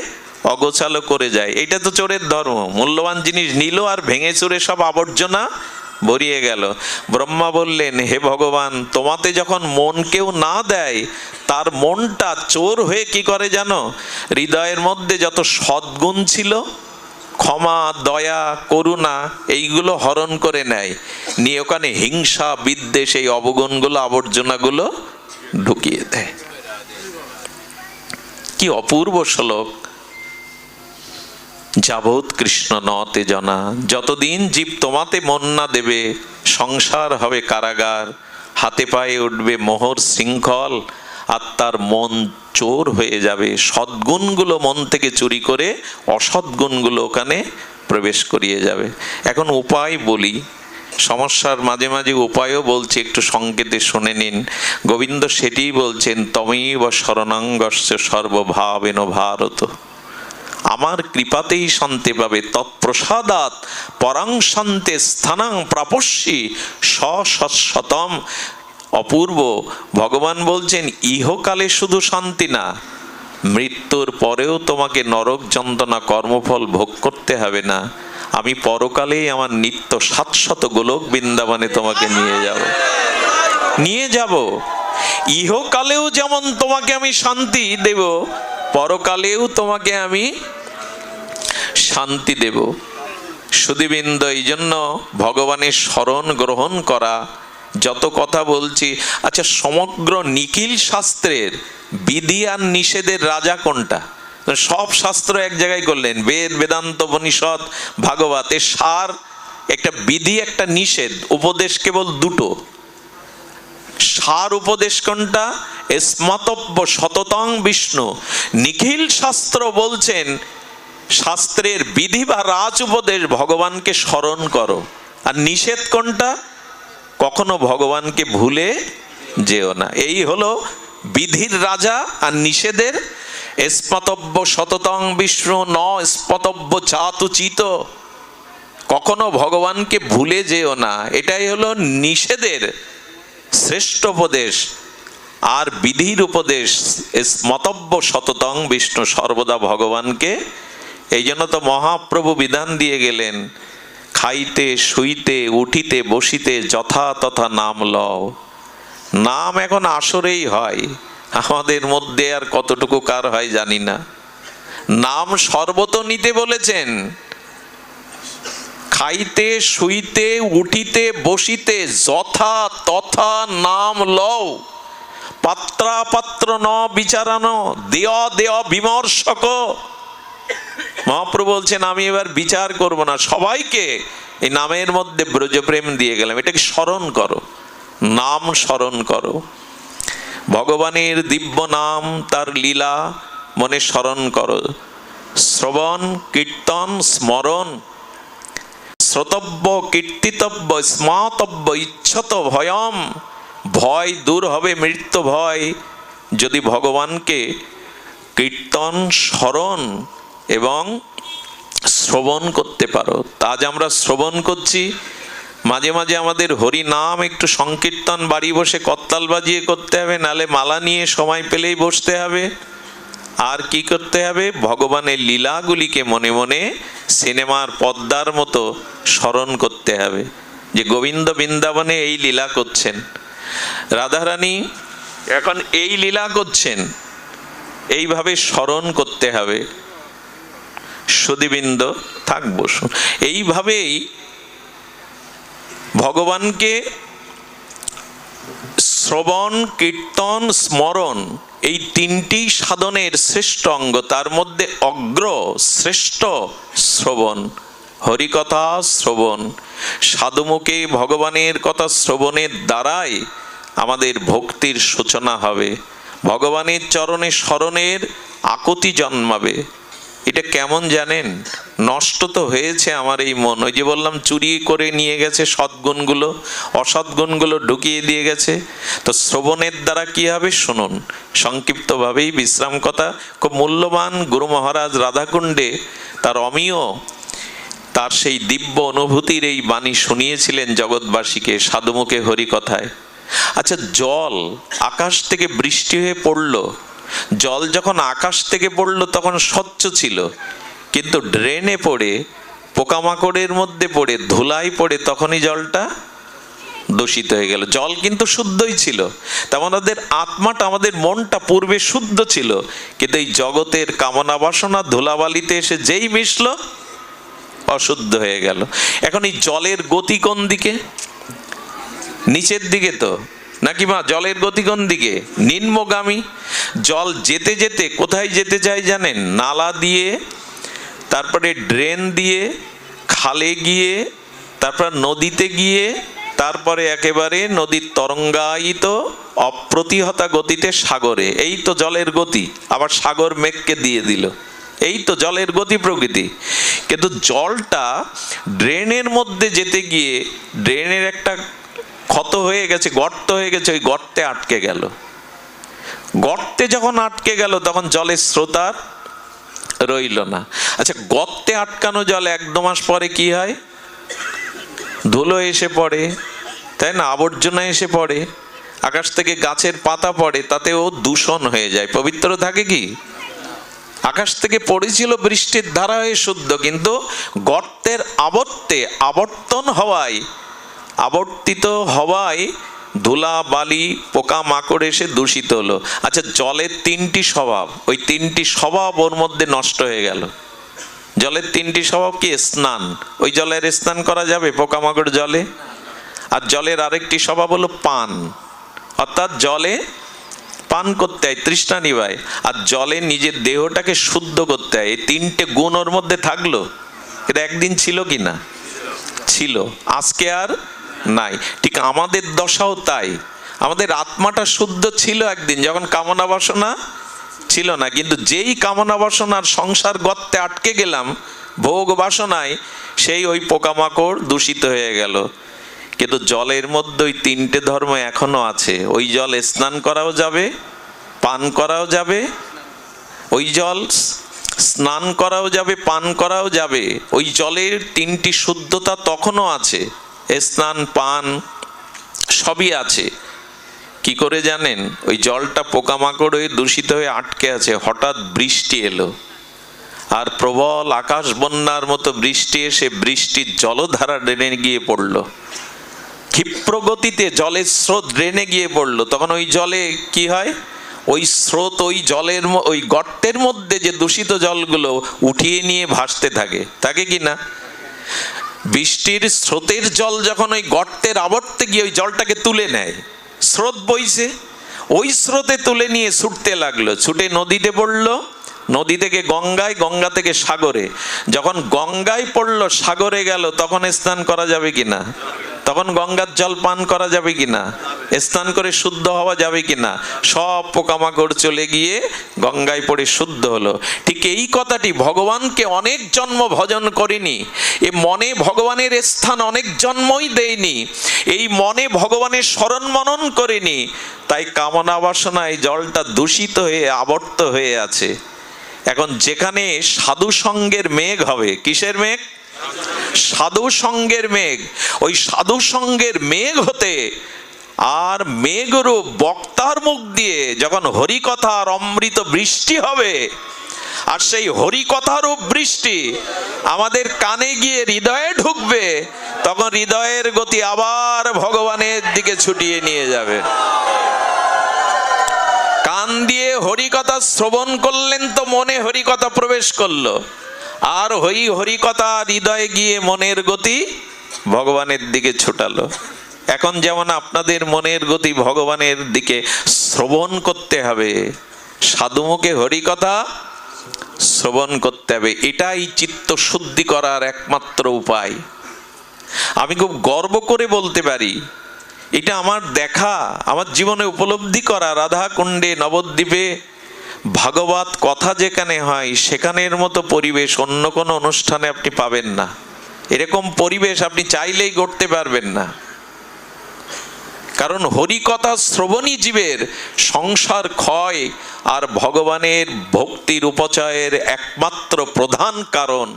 অগোছালো করে যায়। এটা তো চোরের ধর্ম। মূল্যবান জিনিস নিল আর ভেঙে চুরে সব আবর্জনা ভরিয়ে গেল। ব্রহ্মা বললেন, হে ভগবান, তোমাতে যখন মন কেউ না দেয়, তার মনটা চোর হয়ে কি করে জানো? হৃদয়ের মধ্যে যত সদ্গুণ ছিল, ক্ষমা, দয়া, করুণা, এইগুলো হরণ করে নেয়, নিয়ে ওখানে হিংসা, বিদ্বেষ, এই অবগুণগুলো, আবর্জনাগুলো ঢুকিয়ে দেয়। কি অপূর্ব শ্লোক! যাবৎ কৃষ্ণ নতে জনা, যতদিন জীব তোমাতে মন না দেবে, সংসার হবে কারাগার, হাতে পায়ে উঠবে মোহর শৃঙ্খল, আর তার মন চোর হয়ে যাবে। সদ্গুণগুলো মন থেকে চুরি করে অসদ্গুণগুলো ওখানে প্রবেশ করিয়ে যাবে। এখন উপায় বলি, সমস্যার মাঝে মাঝে উপায়ও বলছি, একটু সংকেতে শুনে নিন। গোবিন্দ সেটিই বলছেন, তমেব শরণাঙ্গস্য সর্বভাবেন ভারত, আমার কৃপাতেই শান্তি পাবে, তৎপ্রসাদাৎ পরাং শান্তে স্থানাং প্রাপস্যি সশতম। অপূর্ব। ভগবান বলছেন ইহকালে শুধু শান্তি না, মৃত্যুর পরেও তোমাকে নরক যন্ত্রণা, কর্মফল ভোগ করতে হবে না। আমি পরকালেই আমার নিত্য 700 গোলক বৃন্দাবনে তোমাকে নিয়ে যাব। ইহকালেও যেমন তোমাকে আমি শান্তি দেব, পরকালেও তোমাকে আমি শান্তি দেব। সুধীবৃন্দ, এই জন্য ভগবানের শরণ গ্রহণ করা। যত কথা বলছি, আচ্ছা, সমগ্র নিখিল শাস্ত্রের বিধি আর নিষেধের রাজা কোনটা? সব শাস্ত্র এক জায়গায় করলেন, বেদ, বেদান্ত, উপনিষদ, ভাগবত, এর সার একটা বিধি, একটা নিষেধ, উপদেশ কেবল দুটো। সার উপদেশ কোনটা? স্মতব্য সততং বিষ্ণু। নিখিল শাস্ত্র বলছেন, শাস্ত্রের বিধি বা রাজ উপদেশ, ভগবানকে স্মরণ করো। আর নিষেধ কোনটা? কখনো ভগবানকে ভুলে যেও না। এই হলো বিধির রাজা আর নিষেধের। স্মতব্য সততং বিষ্ণু ন স্মতব্য চাতুচিত, কখনো ভগবানকে ভুলে যেও না, এটাই হলো নিষেধের শ্রেষ্ঠ উপদেশ। আর বিধির উপদেশ স্মতব্য সততং বিষ্ণু, সর্বদা ভগবানকে। এই জন্য তো মহাপ্রভু বিধান দিয়ে গেলেন, খাইতে শুইতে উঠিতে বসিতে যথা তথা নাম লও। নাম এখন আসরেই হয়, আমাদের মধ্যে আর কতটুকু কার হয় জানি না। নাম সর্বত নিতে বলেছেন, খাইতে শুইতে উঠিতে বসিতে যথা তথা নাম লও। পাত্রাপাত্র ন বিচারানো দেয় দেয় বিমর্শক। মহাপ্রভু বলছেন, আমি এবার বিচার করব না, সবাইকে এই নামের মধ্যে ব্রজপ্রেম দিয়ে গেলাম। এটাকে স্মরণ করো, নাম স্মরণ করো। ভগবানের দিব্য নাম, তার লীলা, মনে স্মরণ করো। শ্রবণ কীর্তন স্মরণ, শ্রোতব্য কীর্তিতব্য স্মাতব্য ইচ্ছত ভয়ম। ভয় দূর হবে, মৃত্যু ভয়, যদি ভগবানকে কীর্তন স্মরণ এবং শ্রবণ করতে পারো। তা আজ আমরা শ্রবণ করছি, মাঝে মাঝে আমাদের হরি নাম একটু সংকীর্তন বাড়ি বসে করতাল বাজিয়ে করতে হবে, নালে মালা নিয়ে সময় পেলেই বসতে হবে। আর কি করতে হবে? ভগবানের লীলাগুলিকে মনে মনে সিনেমার পদ্মার মতো স্মরণ করতে হবে, যে গোবিন্দ বৃন্দাবনে এই লীলা করছেন, রাধারানী এখন এই লীলা করছেন, এইভাবে স্মরণ করতে হবে। সুধীবৃন্দ থাকবো, এইভাবেই ভগবানকে শ্রবণ কীর্তন স্মরণ এই তিনটি সাধনের শ্রেষ্ঠ অঙ্গ, তার মধ্যে অগ্র শ্রেষ্ঠ শ্রবণ, হরিকথা শ্রবণ। সাধুমুখে ভগবানের কথা শ্রবণের দ্বারাই আমাদের ভক্তির সূচনা হবে, ভগবানের চরণে স্মরণের আকুতি জন্মাবে। এটা কেমন জানেন? নষ্ট তো হয়েছে আমার এই মন, ওই যে বললাম চুরি করে নিয়ে গেছে সদ্গুণগুলো, অসদ্গুণগুলো ঢুকিয়ে দিয়ে গেছে। তো শ্রবণের দ্বারা কি হবে শুনুন, সংক্ষিপ্তভাবেই বিশ্রাম কথা। খুব মূল্যবান গুরু মহারাজ রাধাকুণ্ডে তার অমীয়, তার সেই দিব্য অনুভূতির এই বাণী শুনিয়েছিলেন জগৎবাসীকে সাধুমুখে হরিকথায়। আচ্ছা, জল আকাশ থেকে বৃষ্টি হয়ে পড়লো, জল যখন আকাশ থেকে পড়লো তখন স্বচ্ছ ছিল, কিন্তু ড্রেনে পড়ে, পোকামাকড়ের মধ্যে পড়ে, ধুলাই পড়ে তখনই জলটা দূষিত হয়ে গেল। জল কিন্তু শুদ্ধই ছিল। তেমন আমাদের আত্মাটা, আমাদের মনটা পূর্বে শুদ্ধ ছিল, কিন্তু এই জগতের কামনা বাসনা ধুলাবালিতে এসে যেই মিশল অশুদ্ধ হয়ে গেল। এখন এই জলের গতি কোন দিকে? নিচের দিকে তো নাকি মা? জলের গতি কোন দিকে? নিম্নগামী। জল যেতে যেতে কোথায় যেতে চাই জানেন? নালা দিয়ে, তারপরে ড্রেন দিয়ে, খালে গিয়ে, তারপর নদীতে গিয়ে, তারপরে একেবারে নদীর তরঙ্গায়িত অপ্রতিহতা গতিতে সাগরে। এই তো জলের গতি। আবার সাগর মেঘকে দিয়ে দিল, এই তো জলের গতি প্রকৃতি। কিন্তু জলটা ড্রেনের মধ্যে যেতে গিয়ে ড্রেনের একটা ক্ষত হয়ে গেছে, গর্ত হয়ে গেছে, ওই গর্তে আটকে গেল। গর্তে যখন আটকে গেল তখন জলের স্রোত আর রইল না। আচ্ছা, গর্তে আটকানো জল 1-2 মাস পরে কি হয়? ধুলো এসে পড়ে, তাই না? আবর্জনা এসে পড়ে, আকাশ থেকে গাছের পাতা পড়ে, তাতেও দূষণ হয়ে যায়। পবিত্র থাকে কি? আকাশ থেকে পড়েছিল বৃষ্টির ধারা হয়ে শুদ্ধ, কিন্তু গর্তের আবর্তন হওয়ায়, আবর্তিত হওয়ায় ধুলা বালি পোকা মাকড় এসে দূষিত হলো। আচ্ছা, জলের 3টি স্বভাব, ওই 3টি স্বভাব ওর মধ্যে নষ্ট হয়ে গেল। জলের 3টি স্বভাব কি? স্নান, ওই জলের স্নান করা যাবে পোকামাকড় জলে? আর জলের আরেকটি স্বভাব হলো পান, অর্থাৎ জলে পান করতে হয়, তৃষ্ণা নিবায়। আর জলে নিজের দেহটাকে শুদ্ধ করতে হয়। এই 3টে গুণ ওর মধ্যে থাকলো, কিন্তু একদিন ছিল কি না? ছিল, আজকে আর নাই। ঠিক আমাদের দশাও তাই। আমাদের আত্মাটা শুদ্ধ ছিল একদিন, যখন কামনা বাসনা ছিল না, কিন্তু যেই কামনা বাসনার সংসার গর্তে আটকে গেলাম ভোগ বাসনায়, সেই ওই পোকামাকড় দূষিত হয়ে গেল। কিন্তু জলের মধ্যে ওই 3টে ধর্ম এখনো আছে। ওই জল স্নান করাও যাবে, পান করাও যাবে, ওই জল স্নান করাও যাবে, পান করাও যাবে। ওই জলের 3টি শুদ্ধতা তখনও আছে, স্নান পান সবই আছে। কি করে জানেন? ওই জলটা পোকামাকড় হয়ে দূষিত হয়ে আটকে আছে। হঠাৎ বৃষ্টি এলো, আর প্রবল আকাশ বন্যার মতো বৃষ্টি এসে বৃষ্টির জলধারা ড্রেনে গিয়ে পড়লো, ক্ষিপ্র গতিতে জলের স্রোত ড্রেনে গিয়ে পড়লো। তখন ওই জলে কি হয়? ওই স্রোত ওই জলের, ওই গর্তের মধ্যে যে দূষিত জলগুলো উঠিয়ে নিয়ে ভাসতে থাকে, থাকে কি না? বৃষ্টির স্রোতের জল যখন ওই গর্তের আবর্তে গিয়ে ওই জলটাকে তুলে নেয়, স্রোত বইছে, ওই স্রোতে তুলে নিয়ে ছুটতে লাগলো, ছুটে নদীতে পড়লো, নদী থেকে গঙ্গায়, গঙ্গা থেকে সাগরে। যখন গঙ্গায় পড়লো, সাগরে গেল, তখন স্নান করা যাবে কিনা? তখন গঙ্গার জল পান করা যাবে কিনা, স্নান করে শুদ্ধ হওয়া যাবে কিনা? সব পোকামাকড় চলে গিয়ে গঙ্গায় পড়ে শুদ্ধ হলো। ঠিক এই কথাটি, ভগবানকে অনেক জন্ম ভজন করিনি, এ মনে ভগবানের স্থান অনেক জন্মই দেয়নি, এই মনে ভগবানের স্মরণ মনন করিনি, তাই কামনা বাসনায় জলটা দূষিত হয়ে আবর্ত হয়ে আছে। এখন যেখানে সাধু সঙ্গের মেঘ হবে, কিসের মেঘ? সাধু সঙ্গের মেঘ। ওই সাধু সঙ্গের মেঘ হতে আর মেঘরূপ বক্তার মুখ দিয়ে যখন হরিকথার অমৃত বৃষ্টি হবে, আর সেই হরিকথারূপ বৃষ্টি আমাদের কানে গিয়ে হৃদয়ে ঢুকবে, তখন হৃদয়ের গতি আবার ভগবানের দিকে ছুটিয়ে নিয়ে যাবে। কান দিয়ে হরিকথা শ্রবণ করলেন তো মনে হরিকথা প্রবেশ করলো, আর হরিকথা হৃদয়ে গিয়ে মনের গতি ভগবানের দিকে ছুটালো। এখন যেমন আপনাদের মনের গতি ভগবানের দিকে শ্রবণ করতে হবে, সাধুমুখে হরিকথা শ্রবণ করতে হবে। এটাই চিত্ত শুদ্ধি করার একমাত্র উপায়। আমি খুব গর্ব করে বলতে পারি, এটা আমার দেখা, আমার জীবনে উপলব্ধি করা, রাধা কুণ্ডে নবদ্বীপে ভাগবত কথা যেখানে হয় সেখানের মতো পরিবেশ অন্য কোনো অনুষ্ঠানে আপনি পাবেন না। এরকম পরিবেশ আপনি চাইলেই গড়তে পারবেন না। কারণ হরিকথা শ্রবণী জীবের সংসার ক্ষয় আর ভগবানের ভক্তির উপচয়ের একমাত্র প্রধান কারণ।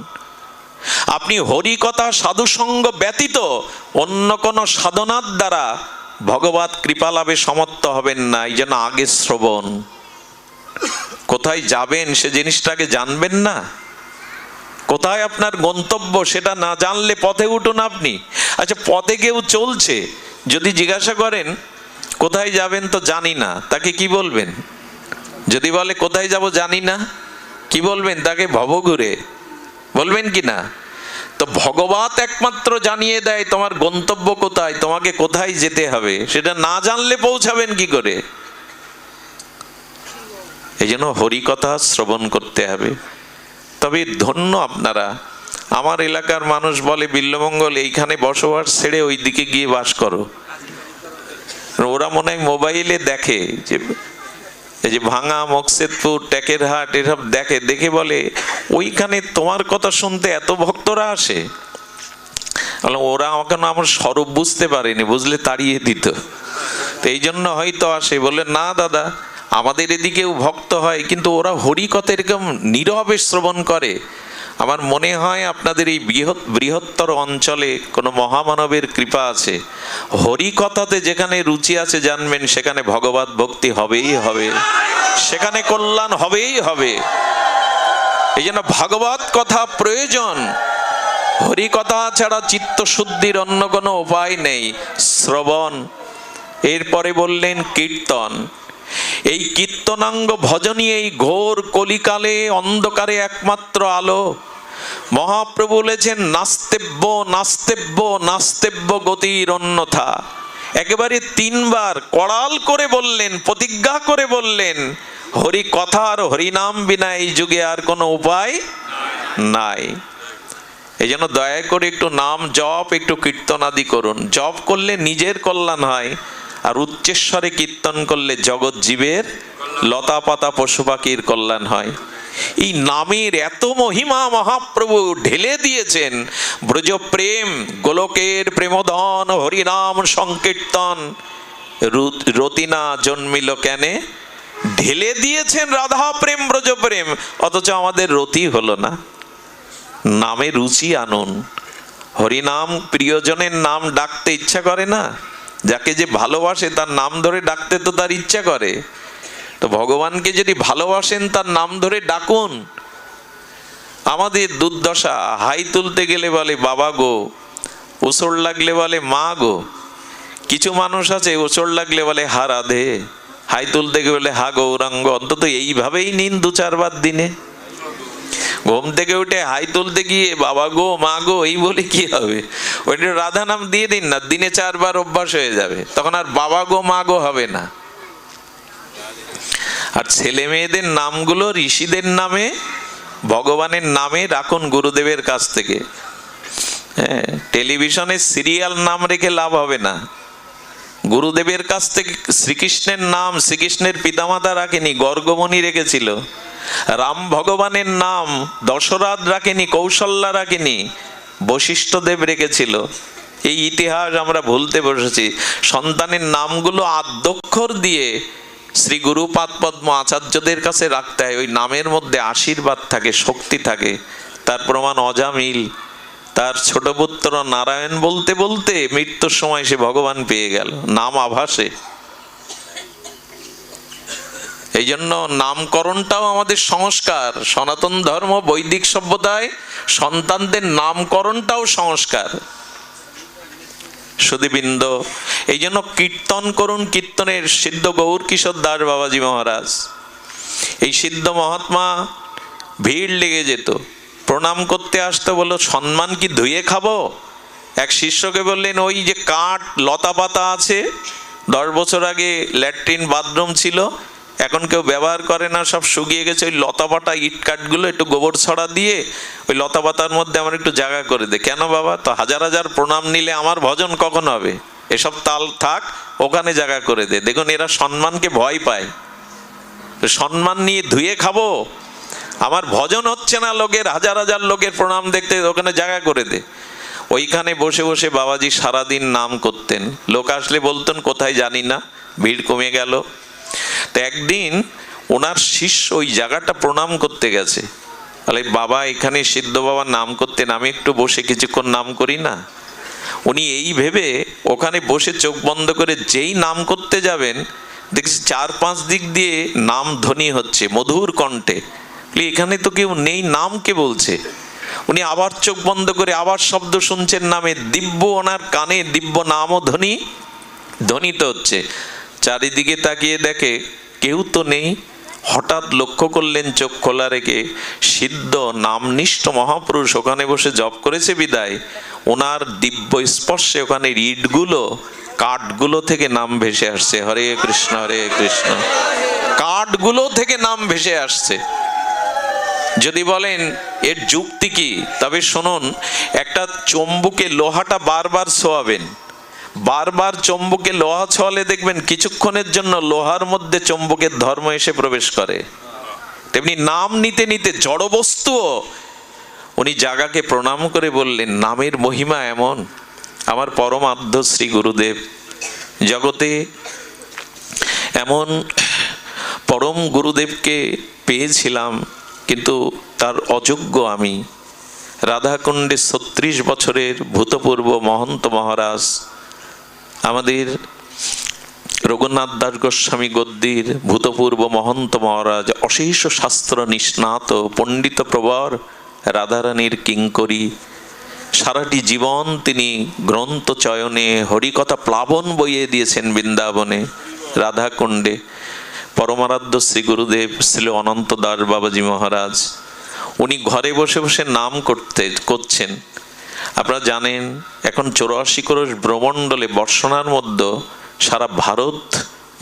আপনি হরিকথা সাধুসঙ্গ ব্যতীত অন্য কোনো সাধনার দ্বারা ভগবত কৃপা লাভে সমর্থ হবেন না। এই জন্য আগে শ্রবণ। কোথায় যাবেন সে জিনিসটাকে জানবেন না, কোথায় আপনার গন্তব্য সেটা না জানলে পথে উঠুন আপনি। আচ্ছা, পথে কেউ চলছে, যদি জিজ্ঞাসা করেন কোথায় যাবেন, তো জানি না, তাকে কি বলবেন? যদি বলে কোথায় যাব জানি না, কি বলবেন তাকে? ভবঘুরে বলবেন কি না? তো ভগবত একমাত্র জানিয়ে দেয় তোমার গন্তব্য কোথায়, তোমাকে কোথায় যেতে হবে। সেটা না জানলে পৌঁছাবেন কি করে? এই জন্য হরিকথা শ্রবণ করতে হবে। তবে ধন্য আপনারা, আমার এলাকার মানুষ বলে বিল্লমঙ্গল এইখানে বসবাস ছেড়ে ওই দিকে গিয়ে বাস করো। ওরা মনে হয় মোবাইলে দেখে যে এই যে ভাঙা, মকসেদপুর, টেকেরহাট এসব দেখে, দেখে বলে ওইখানে তোমার কথা শুনতে এত ভক্তরা আসে। ওরা আমাকে আমার স্বরূপ বুঝতে পারেনি, বুঝলে তাড়িয়ে দিত। তো এই জন্য হয়তো আসে। বলে না দাদা, আমাদের এদিকেও ভক্ত হয়, কিন্তু ওরা হরিকথা এরকম নীরবে শ্রবণ করে। আমার মনে হয় আপনাদের এই বৃহত্তর অঞ্চলে কোনো মহামানবের কৃপা আছে। হরিকথাতে যেখানে রুচি আছে জানবেন, সেখানে ভগবত ভক্তি হবেই হবে, সেখানে কল্যাণ হবেই হবে। এই জন্য ভাগবত কথা প্রয়োজন। হরিকথা ছাড়া চিত্ত শুদ্ধির অন্য কোনো উপায় নেই। শ্রবণ। এরপরে বললেন কীর্তন। এই কীর্তনাঙ্গ ভজনই এই ঘোর কলিকালে অন্ধকারে একমাত্র আলো। মহাপ্রভু বলেছেন নাস্তেব্য নাস্তেব্য নাস্তেব্য গতির অন্যথা। একেবারে তিনবার কড়াল করে বললেন, প্রতিজ্ঞা করে বললেন, হরি কথা আর হরিনাম বিনা এই যুগে আর কোনো উপায় নাই। এই জন্য দয়া করে একটু নাম জপ, একটু কীর্তন আদি করুন। জপ করলে নিজের কল্যাণ হয়, আর উচ্চেশ্বরে কীর্তন করলে জগৎ জীবের, লতা পাতা পশু পাখির কল্যাণ হয়। এই নামের এত মহিমা মহাপ্রভু ঢেলে দিয়েছেন। ব্রজ প্রেম, গোলকের প্রেমধন, হরিনাম সংকীর্তন, রতিনা জন্মিল কেনে, ঢেলে দিয়েছেন রাধা প্রেম, ব্রজ প্রেম, অথচ আমাদের রতি হলো না। নামে রুচি আনুন। হরিনাম, প্রিয়জনের নাম ডাকতে ইচ্ছা করে না? যাকে যে ভালোবাসে তার নাম ধরে ডাকতে তো তার ইচ্ছা করে। তো ভগবানকে যদি ভালোবাসেন তার নাম ধরে ডাকুন। আমাদের দুর্দশা, হাই তুলতে গেলে বলে বাবা গো, ওসর লাগলে বলে মা গো। কিছু মানুষ আছে ওসর লাগলে বলে হা রাধে, হাই তুলতে গেলে হা গৌরাঙ্গ। অন্তত এইভাবেই নিন 2-4 বার দিনে। ঘুম থেকে উঠে হাই তুলতে গিয়ে বাবা গো, মা গো এই বলে কি হবে? ওইটা রাধা নাম দিয়ে দিন না, দিনে 4 বার অভ্যাস হয়ে যাবে, তখন আর বাবা গো মা গো হবে না। আর ছেলে মেয়েদের নামগুলো ঋষিদের নামে, ভগবানের নামে রাখুন গুরুদেবের কাছ থেকে। হ্যাঁ, টেলিভিশনে সিরিয়াল নাম রেখে লাভ হবে না। গুরুদেবের কাছ থেকে শ্রীকৃষ্ণের নাম শ্রীকৃষ্ণের পিতামাতা রাখেনি, গর্গমণি রেখেছিল। রাম ভগবানের নাম দশরথ রাখেনি, কৌশল্যা রাখেনি, বশিষ্ঠদেব রেখেছিল। এই ইতিহাস আমরা ভুলতে বসেছি। সন্তানের নামগুলো আদ্যক্ষর দিয়ে শ্রী গুরুপাদ পদ্ম আচার্যদের কাছে রাখতে হয়। ওই নামের মধ্যে আশীর্বাদ থাকে, শক্তি থাকে। তার প্রমাণ অজামিল। তার ছোট পুত্র নারায়ণ বলতে বলতে মৃত্যুর সময় সে ভগবান পেয়ে গেল নাম আভাসে। এই জন্য নামকরণটাও আমাদের সংস্কার। সনাতন ধর্ম বৈদিক সভ্যতায় সন্তানদের নামকরণটাও সংস্কার। সুধীবৃন্দ, এই জন্য কীর্তন করুন। কীর্তনের সিদ্ধ গৌর কিশোর দাস বাবাজি মহারাজ, এই সিদ্ধ মহাত্মা ভিড় লেগে যেত, প্রণাম করতে আসতো। বললো সম্মান কি ধুয়ে খাবো? এক শিষ্যকে বললেন, ওই যে কাঠ লতা পাতা আছে, 10 বছর আগে ল্যাট্রিন বাথরুম ছিল, এখন কেউ ব্যবহার করে না, সব শুকিয়ে গেছে। ওই লতা পাতা ইট কাঠগুলো একটু গোবর ছড়া দিয়ে ওই লতা পাতার মধ্যে আমার একটু জায়গা করে দে। কেন বাবা? তো হাজার হাজার প্রণাম নিলে আমার ভজন কখন হবে? এসব তাল থাক, ওখানে জায়গা করে দে। দেখুন, এরা সম্মানকে ভয় পায়। সম্মান নিয়ে ধুয়ে খাবো? আমার ভজন হচ্ছে না, লোকের হাজার হাজার লোকের প্রণাম দেখতে, ওখানে জায়গা করে দে। ওইখানে বসে বসে বাবাজি সারাদিন নাম করতেন। লোক আসলে বলতেন কোথায় জানি না, ভিড় কমে গেল। তো একদিন ওনার শিষ্য ওই জায়গাটা প্রণাম করতে গেছে। তাহলে বাবা এখানে সিদ্ধ বাবা নাম করতেন, আমি একটু বসে কিছুক্ষণ নাম করি না। উনি এই ভেবে ওখানে বসে চোখ বন্ধ করে যেই নাম করতে যাবেন, দেখছি 4-5 দিক দিয়ে নাম ধ্বনি হচ্ছে মধুর কণ্ঠে। এখানে তো কেউ নেই, নাম কে বলছে? উনি আবার চোখ বন্ধ করে আবার শব্দ শুনছেন নামে, দিব্য ওনার কানে দিব্য নামও ধ্বনিত হচ্ছে। চারিদিকে তাকিয়ে দেখে কেউ তো নেই। হঠাৎ লক্ষ্য করলেন চোখ খোলা রেখে, সিদ্ধ নামনিষ্ঠ মহাপুরুষ ওখানে বসে জপ করেছে বিদায় ওনার দিব্য স্পর্শে ওখানে ইটগুলো কাঠগুলো থেকে নাম ভেসে আসছে। হরে কৃষ্ণ হরে কৃষ্ণ। কাঠগুলো থেকে নাম ভেসে আসছে। যদি বলেন এর যুক্তি কি, তবে শুনুন, একটা চুম্বকে লোহাটা বারবার ছোঁয়াবেন, বারবার চুম্বকে লোহা ছোঁয়ালে দেখবেন কিছুক্ষণের জন্য লোহার মধ্যে চুম্বকের ধর্ম এসে প্রবেশ করে। তেমনি নাম নিতে নিতে জড়বস্তুও। উনি জাগাকে প্রণাম করে বললেন, নামের মহিমা এমন। আমার পরমাধ্য শ্রী গুরুদেব, জগতে এমন পরম গুরুদেবকে পেয়েছিলাম, কিন্তু তার অযোগ্য আমি। রাধাকুণ্ডে 36 বছরের ভূতপূর্ব মহন্ত মহারাজ, আমাদের রঘুনাথ দাস গোস্বামী গদ্দির ভূতপূর্ব মহন্ত মহারাজ, অশেষ শাস্ত্র নিষ্ণাত পণ্ডিত প্রবর, রাধারানীর কিঙ্করী। সারাটি জীবন তিনি গ্রন্থ চয়নে হরিকথা প্লাবন বইয়ে দিয়েছেন বৃন্দাবনে রাধাকুণ্ডে। পরমারাধ্য শ্রী গুরুদেব শ্রী অনন্ত দাস বাবাজি মহারাজ, উনি ঘরে বসে বসে নাম করছেন। আপনারা জানেন এখন 84 ক্রোশ ব্রহ্মণ্ডলে বর্ষণার মধ্যে সারা ভারত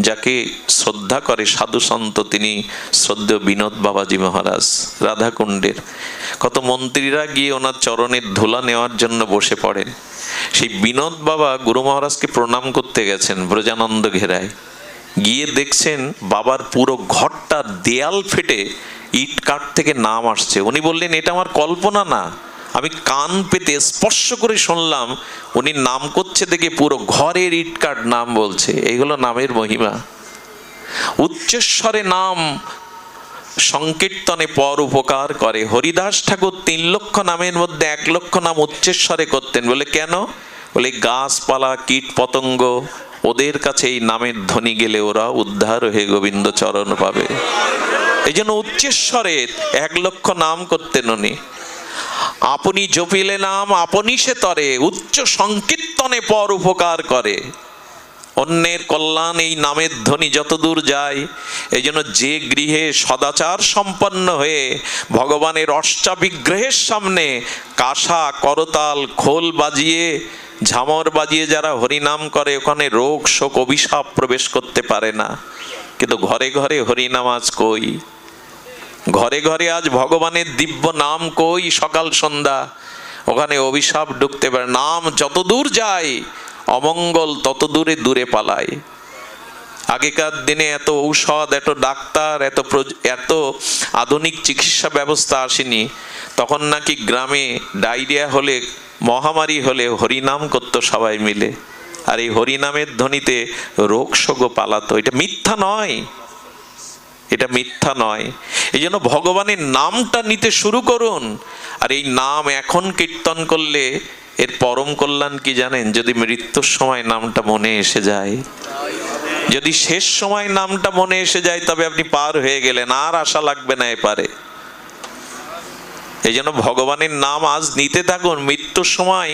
যাকে শ্রদ্ধা করে সাধু সন্ত, তিনি শ্রদ্ধেয় বিনোদ বাবাজি মহারাজ রাধাকুণ্ডের। কত মন্ত্রীরা গিয়ে ওনার চরণের ধুলা নেওয়ার জন্য বসে পড়েন। সেই বিনোদ বাবা গুরু মহারাজকে প্রণাম করতে গেছেন ব্রজানন্দ ঘেরায়। গিয়ে দেখছেন বাবার পুরো ঘরটা দেয়াল ফেটে ইট কাঠ থেকে নাম আসছে। উনি বললেন, এটা আমার কল্পনা না, আমি কান পেতে স্পর্শ করে শুনলাম। উনি নাম করছে দেখে পুরো ঘরের ইট কাঠ নাম বলছে। এইগুলো নামের মহিমা। উচ্চস্বরে নাম সংকীর্তনে পর উপকার করে। হরিদাস ঠাকুর 3 লক্ষ নামের মধ্যে 1 লক্ষ নাম উচ্চস্বরে করতেন। বলে কেন? বলে গাছপালা কীট পতঙ্গ ওদের কাছে এই নামের ধ্বনি গেলে ওরা উদ্ধার হয়ে গোবিন্দ চরণ পাবে। এই জন্য উচ্চস্বরে 1 লক্ষ নাম করতেন উনি। আপনি জপিলে নাম আপনি সে তরে, উচ্চ সংকীর্তনে পর উপকার করে। অন্যের কল্যাণ এই নামের ধ্বনি যতদূর যায়। এই জন্য যে গৃহে সদাচার সম্পন্ন হয়ে ভগবানের অষ্টাবিগ্রহের সামনে কাঁসা করতাল খোল বাজিয়ে ঝামর বাজিয়ে যারা হরিনাম করে, ওখানে রোগ শোক অভিশাপ প্রবেশ করতে পারে না। কিন্তু ঘরে ঘরে হরিনাম আজ কই? ঘরে ঘরে আজ ভগবানের দিব্য নাম কই? সকাল সন্ধ্যা ওখানে অভিশাপ ঢুকতে পারে। নাম যত দূর যায় অমঙ্গল তত দূরে দূরে পালায়। আগেকার দিনে এত ঔষধ, এত ডাক্তার, এত আধুনিক চিকিৎসা ব্যবস্থা আসেনি। তখন নাকি গ্রামে ডায়রিয়া হলে, মহামারী হলে হরিনাম করতো সবাই মিলে, আর এই হরিনামের ধ্বনিতে রোগ শোক পালাতো। এটা মিথ্যা নয়, এটা মিথ্যা নয়। এই জন্য ভগবানের নামটা নিতে শুরু করুন। আর এই নাম এখন কীর্তন করলে এর পরম কল্যাণ কি জানেন? যদি মৃত্যুর সময় নামটা মনে এসে যায়, যদি শেষ সময় নামটা মনে এসে যায়, তবে আপনি পার হয়ে গেলেন, আর আশা লাগবে না এপারে। এই জন্য ভগবানের নাম আজ নিতে থাকুন। মৃত্যুর সময়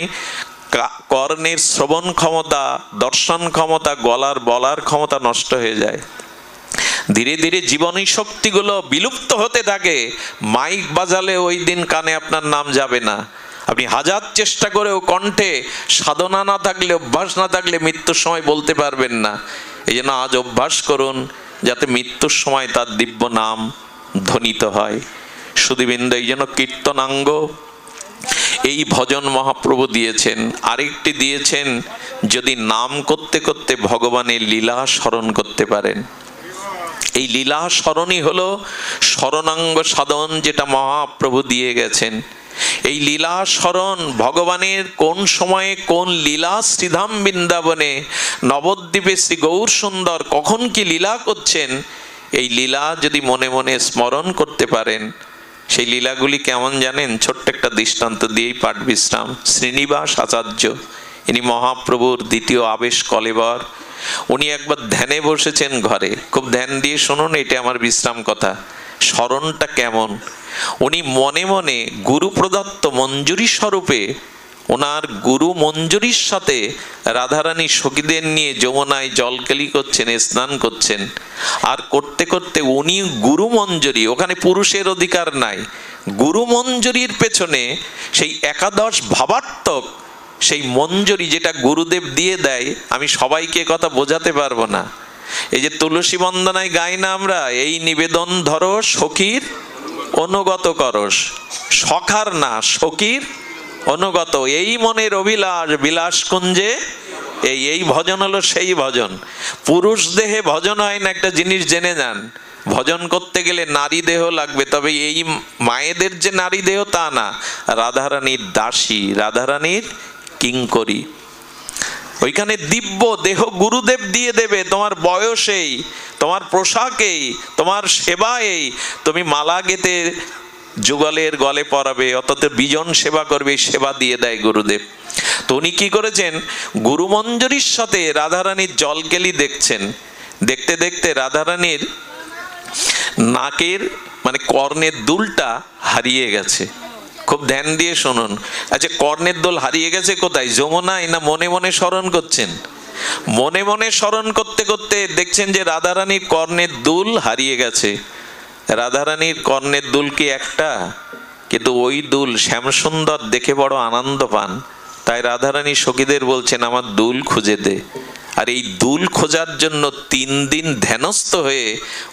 কর্ণের শ্রবণ ক্ষমতা, দর্শন ক্ষমতা, গলার বলার ক্ষমতা নষ্ট হয়ে যায়। ধীরে ধীরে জীবনী শক্তিগুলো বিলুপ্ত হতে থাকে। মাইক বাজালে ওই দিন কানে আপনার নাম যাবে না। আপনি হাজার চেষ্টা করেও কণ্ঠে সাধনা না থাকলে, অভ্যাস না থাকলে মৃত্যুর সময় বলতে পারবেন না। এই জন্য আজ অভ্যাস করুন যাতে মৃত্যুর সময় তার দিব্য নাম ধ্বনিত হয়। সুধীবৃন্দ, এই জন্য কীর্তনাঙ্গ এই ভজন মহাপ্রভু দিয়েছেন। আরেকটি দিয়েছেন, যদি নাম করতে করতে ভগবানের লীলা স্মরণ করতে পারেন। এই লীলা স্মরণই হলো স্মরণাঙ্গ সাধন, যেটা মহাপ্রভু দিয়ে গেছেন। এই লীলা স্মরণ, ভগবানের কোন সময়ে কোন লীলা শ্রীধাম বৃন্দাবনে নবদ্বীপে শ্রী গৌর সুন্দর কখন কি লীলা করছেন, এই লীলা যদি মনে মনে স্মরণ করতে পারেন, সেই লীলাগুলি কেমন জানেন? ছোট্ট একটা দৃষ্টান্ত দিয়েই পাঠ বিশ্রাম। শ্রীনিবাস আচার্য, ইনি মহাপ্রভুর দ্বিতীয় আবেশ কলেবর। উনি একবার ধ্যানে বসেছেন ঘরে, খুব ধ্যান দিয়ে শুনুন, এটা আমার বিশ্রাম কথা, স্মরণটা কেমন। উনি মনে মনে গুরু প্রদত্ত মঞ্জুরি স্বরূপে ওনার গুরু মঞ্জুরির সাথে রাধারানী সখীদের নিয়ে যমুনায় জলকেলি করছেন, স্নান করছেন। আর করতে করতে উনি গুরু মঞ্জুরি, ওখানে পুরুষের অধিকার নাই, গুরু মঞ্জুরির পেছনে সেই একাদশ ভাবাত্মক সেই মঞ্জুরি যেটা গুরুদেব দিয়ে দেয়, আমি সবাইকে কথা বোঝাতে পারবো না। এই যে তুলসী বন্দনায় গাই না আমরা, এই নিবেদন ধরো সখীর অনুগত করস, সখার না সখীর অনুগত, এই মনের অভিলাষ বিলাস কুঞ্জে, এই ভজন হলো সেই ভজন। পুরুষ দেহে ভজন হয় না, একটা জিনিস জেনে যান। ভজন করতে গেলে নারী দেহ লাগবে, তবে এই মায়েদের যে নারী দেহ তা না, রাধারানীর দাসী, রাধারানীর কিঙ্করী। ওইখানে দিব্য দেহ গুরুদেব দিয়ে দেবে। তোমার বয়সেই, তোমার পোশাকেই, তোমার সেবায়েই, তুমি মালা গেতে যুগলের গলে পরাবে, অর্থাৎ বিজন সেবা করবে, সেবা দিয়ে দেয় গুরুদেব। তো উনি কি করেছেন? গুরু মঞ্জুরির সাথে রাধারানীর জলকেলি দেখছেন। দেখতে দেখতে রাধারানীর নাকের মানে কর্ণের দুলটা হারিয়ে গেছে। খুব ধ্যান দিয়ে শুনুন। আচ্ছা, কর্ণের দোল হারিয়ে গেছে কোথায়? যমুনায় না মনে মনে স্মরণ করছেন? মনে মনে স্মরণ করতে করতে দেখছেন যে রাধারানীর কর্ণের দুল হারিয়ে গেছে। রাধারানীর কর্ণের দুল কি একটা? কিন্তু ওই দুল শ্যামসুন্দর দেখে বড় আনন্দ পান। তাই রাধারানী সখীদের বলছেন, আমার দুল খুঁজে দে। আর এই দুল খোঁজার জন্য 3 দিন ধ্যানস্থ হয়ে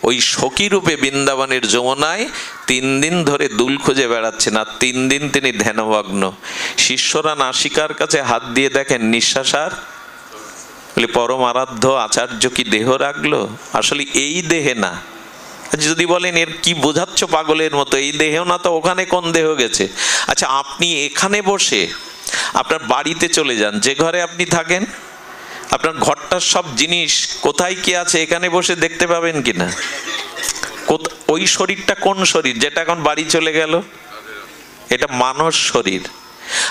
ওই সখী রূপে বৃন্দাবনের যমুনায় 3 দিন ধরে দুল খুঁজে বেড়াচ্ছেন। আর 3 দিন তিনি ধ্যানমগ্ন। শিষ্যরা নাসিকার কাছে হাত দিয়ে দেখেন নিঃশ্বাস আর, বলে পরম আরাধ্য আচার্য কি দেহ রাখলো? আসলে এই দেহে না। যদি বলেন এর কি বোঝাচ্ছ পাগলের মতো, এই দেহ না তো ওখানে কোন দেহ গেছে? আচ্ছা, আপনি এখানে বসে আপনার বাড়িতে চলে যান, যে ঘরে আপনি থাকেন, আপনার ঘরটার সব জিনিস কোথায় কি আছে এখানে বসে দেখতে পাবেন কিনা? ওই শরীরটা কোন শরীর যেটা এখন বাড়ি চলে গেল? এটা মানস শরীর।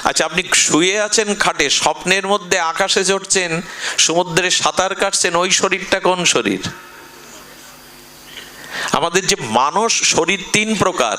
আচ্ছা, আপনি শুয়ে আছেন খাটে, স্বপ্নের মধ্যে আকাশে চড়ছেন, সমুদ্রে সাঁতার কাটছেন, ওই শরীরটা কোন শরীর? আমাদের যে মানস শরীর 3 প্রকার।